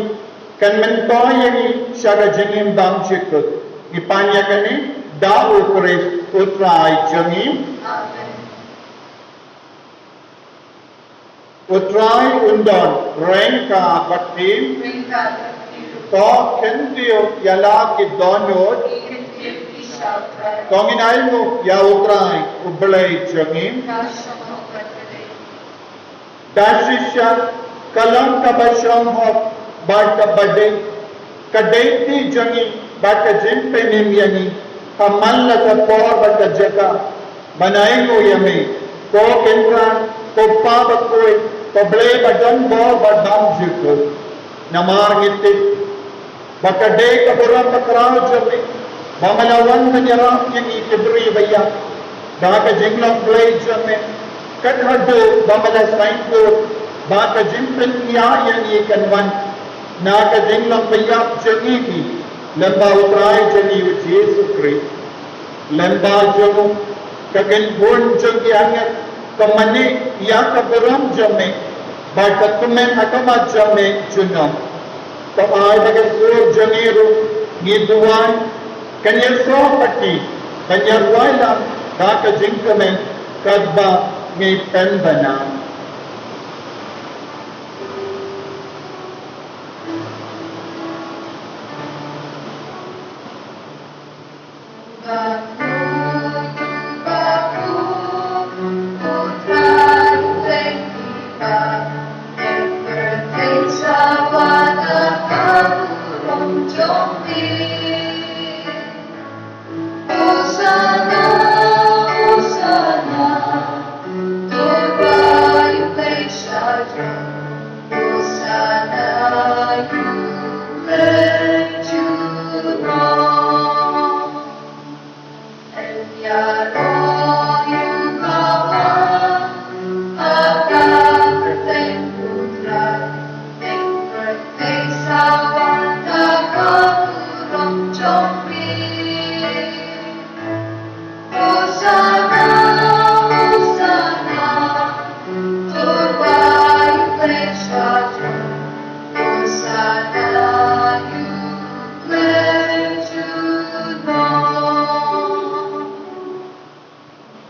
kan mentoyani shaga jingim bang chikut ipanya kene dau Chris utrai jangim utrai undon rengka batim to kendio yala ki donot Tonginay mo ya utray ublay jangim dasisya kalam kabasham hok bata bade kadaiti jangim bata jimpe nimyani kamalla ka por bata jaka banayengo yame ko kendran ko pabakoy ko blay badan bor badam jiko namar ngitit bata de kaburam takraw jami Mamalawan menyerah yang ikibri bayar. Baka jinglang blay jame. Kathado bamala sainko. Baka jimpen niya yang ikanwan. Naka jinglang bayar jangiki. Lamba utray jangi with Jesus Christ. Lamba jangu. Kaganbun jangi angat. Kamani iya kabaram jame. Baka tumen akama jame junam. Kamay bagasur jangiru. Ngiduan. Kanyar pati, kanyar wala, kaka jingkamen, kadba ngay penbana.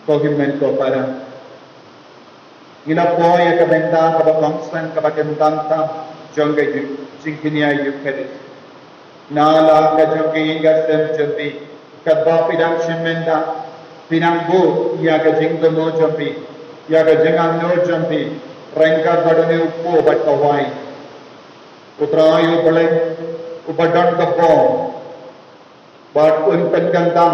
Kogimen ko para ila po ya kabenta kabakongsan kabakentanta jongga jingkinia yukeris nala kajongga inga sem jambi kadba pidang shimenda pinanggo ya kajingga no jambi ya kajinga no jambi rengka badane uppo batkawai utrayu baleng ubadan kapo bat penkandam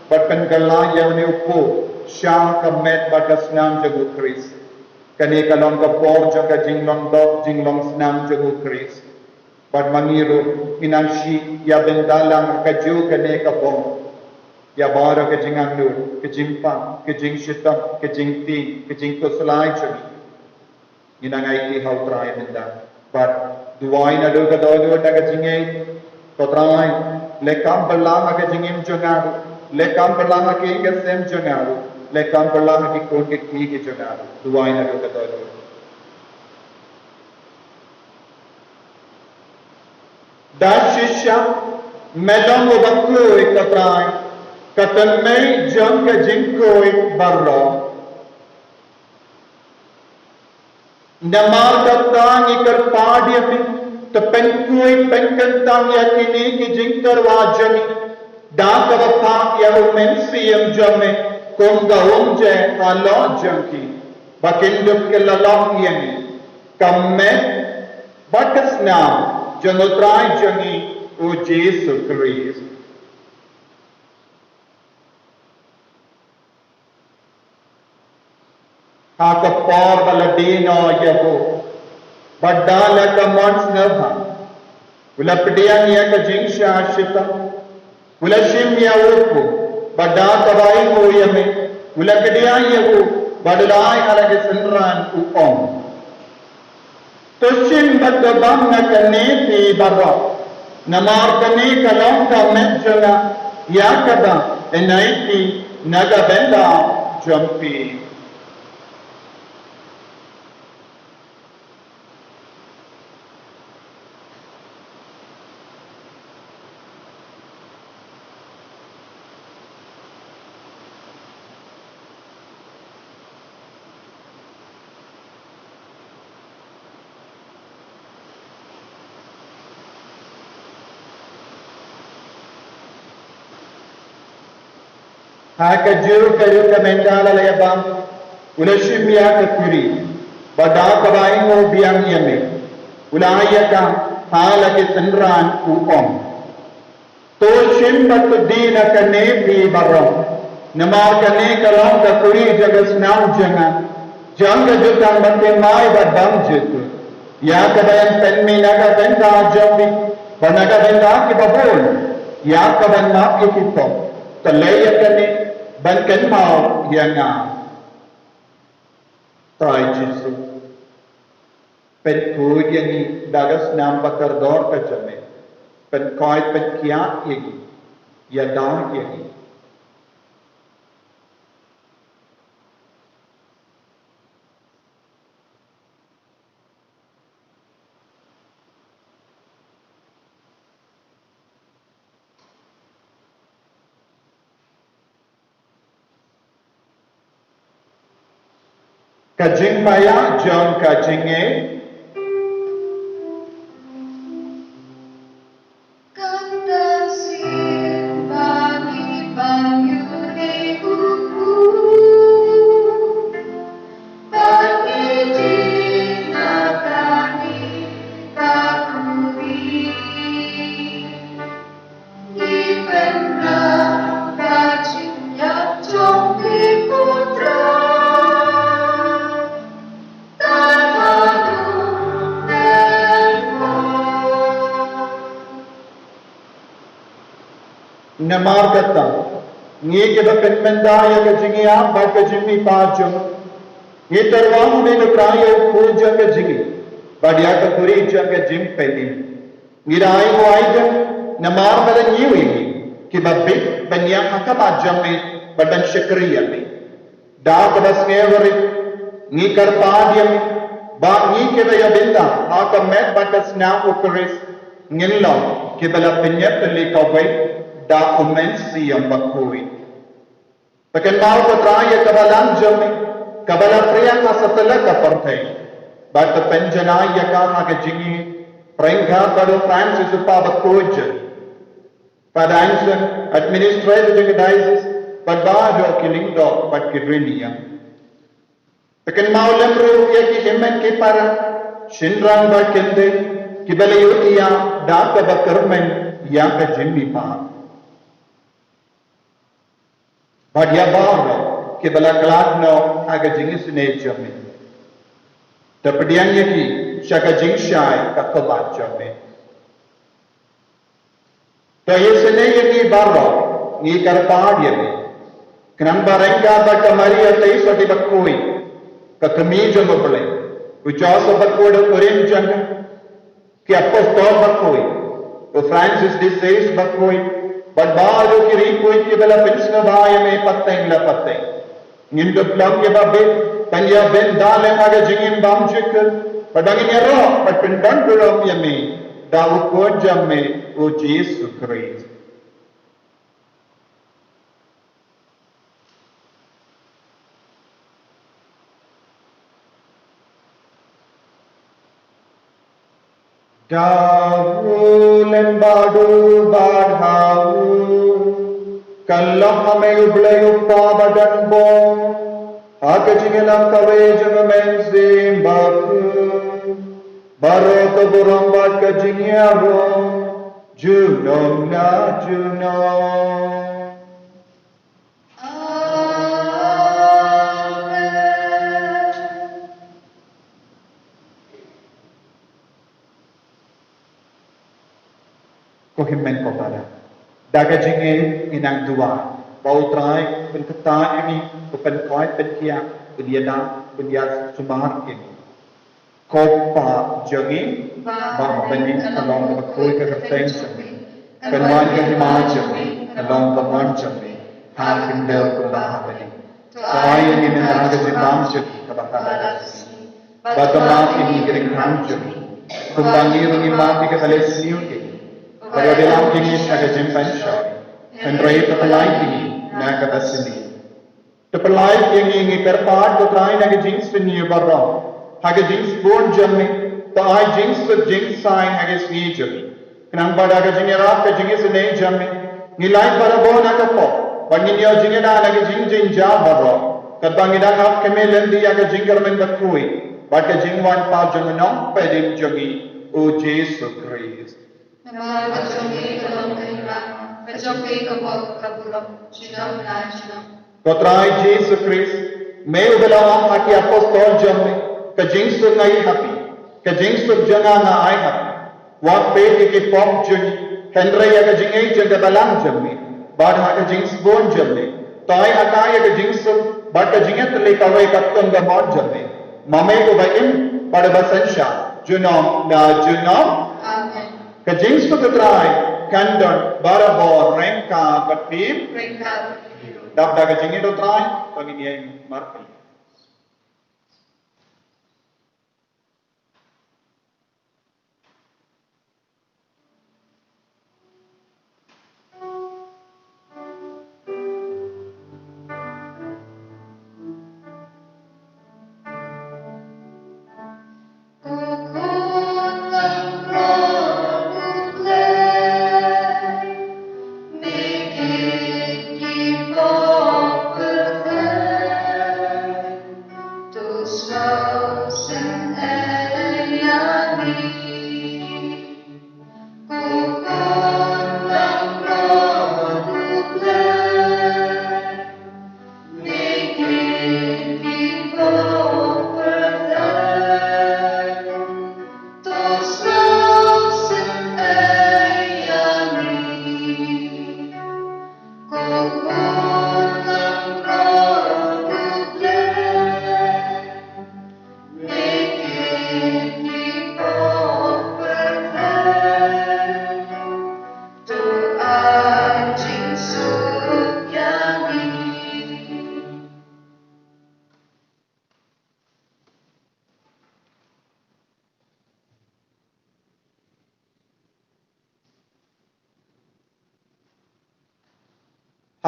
bat penkala ya ne uppo Syang kemet batas senam jago Chris. Kani kalong kapor jaga jinglong dok jinglong senam jago Chris. Bad mangiru inansi ya bendalang kaju kani kapong. Ya bara ke jingang nu ke jimpang ke jing shitam ke jing ti ke jing ko selai chumi. Inangai ti hau trai benda. Bad duai na do ka do ta ke jingai ko trai lekam belang ke jingim jangaru lekam belang ke ingasem jangaru. Lekam perlahan ki kon ke ki ke jana duai na ka do dashisha melam bakku ekatrai katan mai jang ka jinko ek barra namar ka tang ikar padyami tapenku ek penkantang yakini ki jinkar wajani da ka pa ya mensiam jamme Kongga umje alo jangki bakinduk ke lalong yani kamet batas nam janotrai jangi o Jesu Christ Haka por baladino yabo. Badala ka mons nabha. Ula pedian ya ka jingsha ashita. Ula shimya upu. Badata vai ho yame. Ula pedian yabu. Badalai alage senran uom. Toshim badabam na kane ti barra. Namar kane kalong ka medjala. Yakaba enaiti nagabenda jumpi. Haka juru kayu kamendala layabam ulashimya kakuri bada kawain o biang yame ulayaka halake senran uom to shimbat dina kane bi barom namar kane kalong kakuri jagas naw janga janga jutang mate mai badam jitu ya kabayan penmi naga benda jambi banaga benda ki babul ya kaban ma ikito talaya kane ban cánh màu và ngà tại Giêsu pen kui yang dagas nam bakar dor ka jame pen koi pen kiat yagi ya dar yagi Kajing maya John kajinge namar kata ngi ke ba penmenda ya kajinge a ba kajimi pajum ngi tarwam ne nukraya puja kajinge badia ka kuri janga jim peni ngi rai ko aidan namar bada ngi wi ki babbe banya ka ba jamme badan shakriya me da ka bas ngeveri ngi kar padyam ba ngi ke ya binda aka met batas na ukris ngilla ke bala penyat le ka wai da umensi yang bakui. Pakai mau ketraya kabalan jami, kabala pria ka setelah kapertai. Bata penjana ya ka haga jingi, perengga kado Francis upa bakuj. Pada ansan administrator juga diocese, pada do killing do pat kidrinia. Pakai mau lemru ya ki himmen ki para, shinrang ba kende, kibala yutia da ka bakermen ya ka jimmi pa. Badia bawa ke bala kelak no aga jingis ne jame. Tapdian yaki shaka jing shai kakabat jame. To yesene yaki bawa ni karpad yame. Kenang barengka ba kamari atai soti bakoi kakami jamo bale. Uchaso bakoi do korin janga ki apostol bakoi. To Francis de Sales bakoi. But baado kiri koi ki bela pinsna baaya me patteng la patteng. Ngindo plam ke babe tanya ben dale aga jingin bam chikal. Padangin ero pat pindan durom yame dawu ko jamme o Jesu Christ. Dawu lembadu badhau kallam hame uble uppa badan bo akajingelam kave jamamen zimbak barok buram bad kajinyaro junom na junom Amen. daga jingin inang dua bau trai penketa ini bukan koi penkia udiana udia sumar ini kopa jangi bang bening kalong bakoi ke keteng jami kanwan ke hima jami kalong kaman jami har kindel kulah bening koi ini menang ke jimam jami kabakala bagamat ini kering ham jami kumbangi rungi mati ke kalesiu ini Bagaimana kini naga jempan syari, Andrai terpelai kini naga basini. Terpelai kini ingi perpat bertrai naga jings penyu barang. Haga jings born jami, taai jings per jings sign haga sni jami. Kenang pada haga jingira ke jingis ne jami. Nilai para bon naga po, banginyo jingina naga jing jinja barang. Katbangida hap kemelen di haga jingar men bakui. Baka jingwan pa janganong pedim jangi o Jesu Christ. Nama kejongi kelom kehilang, kejongi kebok kebulok, jinam na jinam. Kotrai Jesu Christ, me ubelam haki apostol jamme, kajing sur ngai happy, kajing sur janga na ai happy. Wak pe ki pop jungi, Henry ya kajing ai jaga balang jamme, bad ha kajing bon jamme. Tai akai ya kajing sur, bad kajing at le kawai katong gamon jamme. Mame ko baim pada basansha, junam na junam. Amen. Kajing sur katrai, kandon barabor rengka batip. Ringkal. Dap daga jingin do trai, pagi dia yang marpi.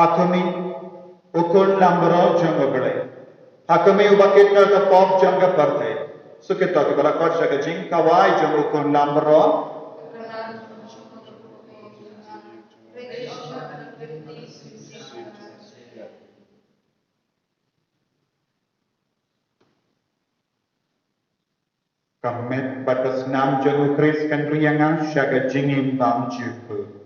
Hakumi ukun lambro jangga bale. Hakumi ubakit na ka pop jangga parte. Sukita ki bala kod jaga jing kawai jang ukun lambro. Kamet batas nam jangu kris kan riangan syaga jingin bam jupu.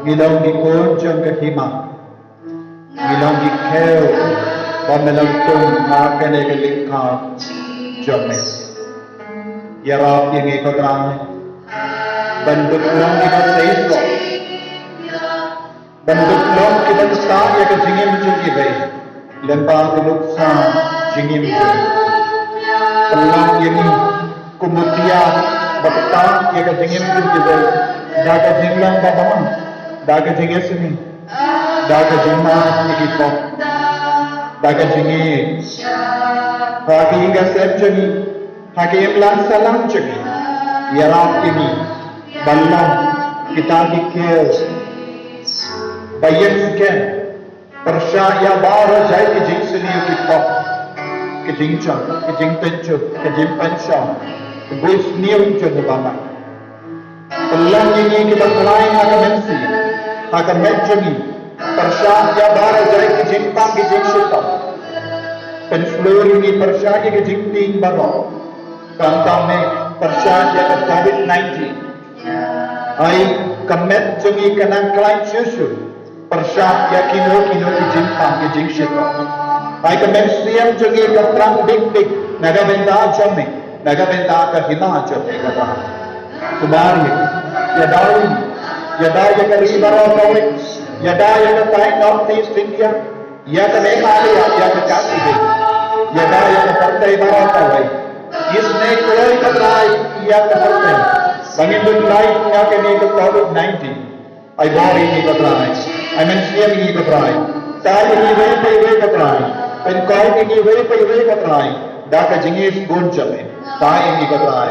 Gilong di kunjung ke hima, gilong di keu, bamelang tung makan ke lingkar jamin. Ya Rab yang ikut ramai, bentuk long kita seisro, bentuk long kita besar ya ke jingim cuci bayi, lempar keluksa jingim cuci. Pelang ini kemudian bertang ya ke jingim cuci bayi, dah ke jinglang babang. Daga jinge sini, daga jima nikito, daga jinge, haki inga sep jagi, haki imlan salam jagi, yarap ini, balam kita dikir, bayan sken, persya ya bara jai ke jing sini kita, ke jing cang, ke jing pencu, ke jing pensya, ke bus niung cun bama, pelang ini kita mulai akan mensi. Akan menjadi persya ya bara jai ke jimpang ke jing syuta penseluruh ini persya ke jing ting baru kantang me persya ya ke COVID-19 ai kemet jengi kenang klain susu persya ya kino ke jimpang ke jing syuta ai kemet siam jengi ke terang dik naga benta jami naga benta ke hima jami kata kumari ya daun Yada yang ke Libaro Taulik, Yada yang ke North East India, Yada Meghalaya, Yada Kashmir, Yada yang ke Pantai Barat Taulik. Isne koi katrai Yada Pantai. Bangindun lain yang ke COVID-19. I bori ni katrai. I mensiam ni katrai. Saya ni wei katrai. Pen koi ni wei katrai. Daka jingis gun jame. Saya ni katrai.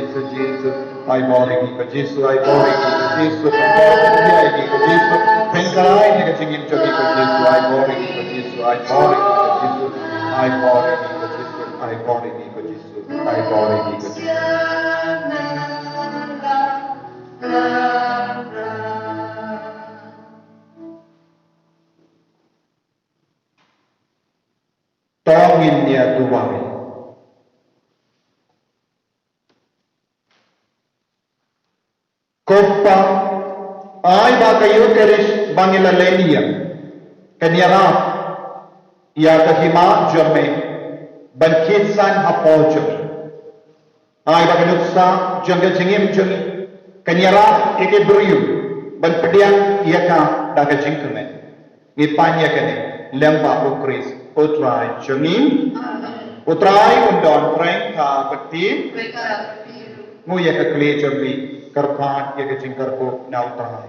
Jesus, Jesus. I bore you, Jesus, I bore you, Jesus. I bore you, Jesus. Pengkarai ni kecingin jogi Jesus, I bore you, Jesus, I bore you, Jesus. I bore you, Jesus, I bore you, Jesus, I bore you, Jesus. Tongin niya tuwari. Koppa ay ba kayo keris bangila lenia kanyara ya kahima jame bankitsan hapojo ay ba kanuksa jangga jingim jami kanyara eke beriu ban pediang ia ka daga jingkeme ngipanya kene lemba ukris utrai jangim utrai undon preng ka bekti nguya ka kle jami karpan ya ke jingkar ko nautai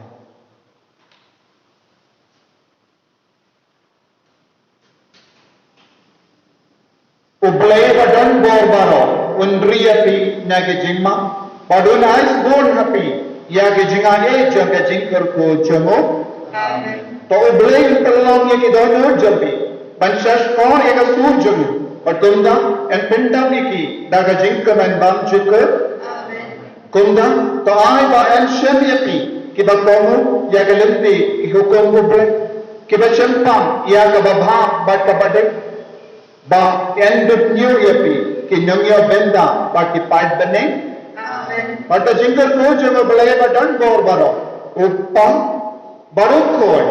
ublay badan borbaro undriyapi nage jingma padun ais bon happy ya ke jingane jaga jingkar ko jamo to ublay talong ya ke dono jabi banshas kon ya ka sur jamu padunda en pindam iki daga jingkar man bam jikar Kunda to ay ba en shem yapi kiba komu ya galempi hukum buble kiba chempam ya kababha ba kabade ba en dut new yapi ki nyongya benda ba ki pad bane amen but jingle ko je bale ba dan gor baro uppa baro koy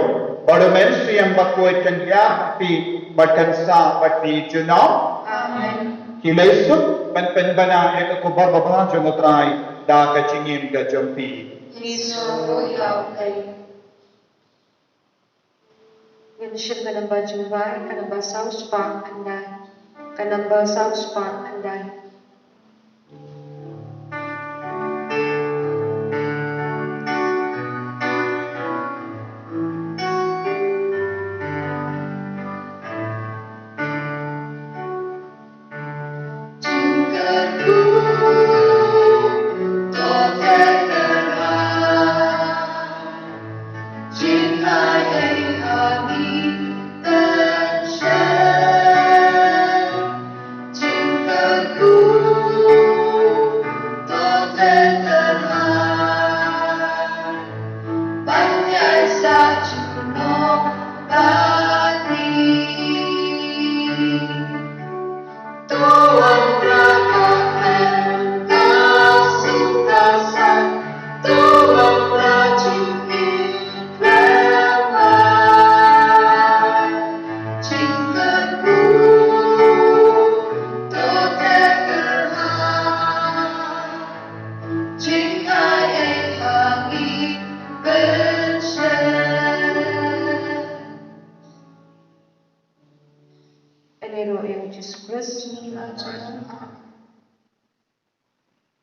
baro men siyam ba koy kan ya pi batan sa pati juno amen kilaisuk ban bana ek ko ba ba jomotrai da ka chingim ga jampi Yang syir ka namba jumbai, ka namba South Park kandai, ka namba South Park kandai. Jesus Christ,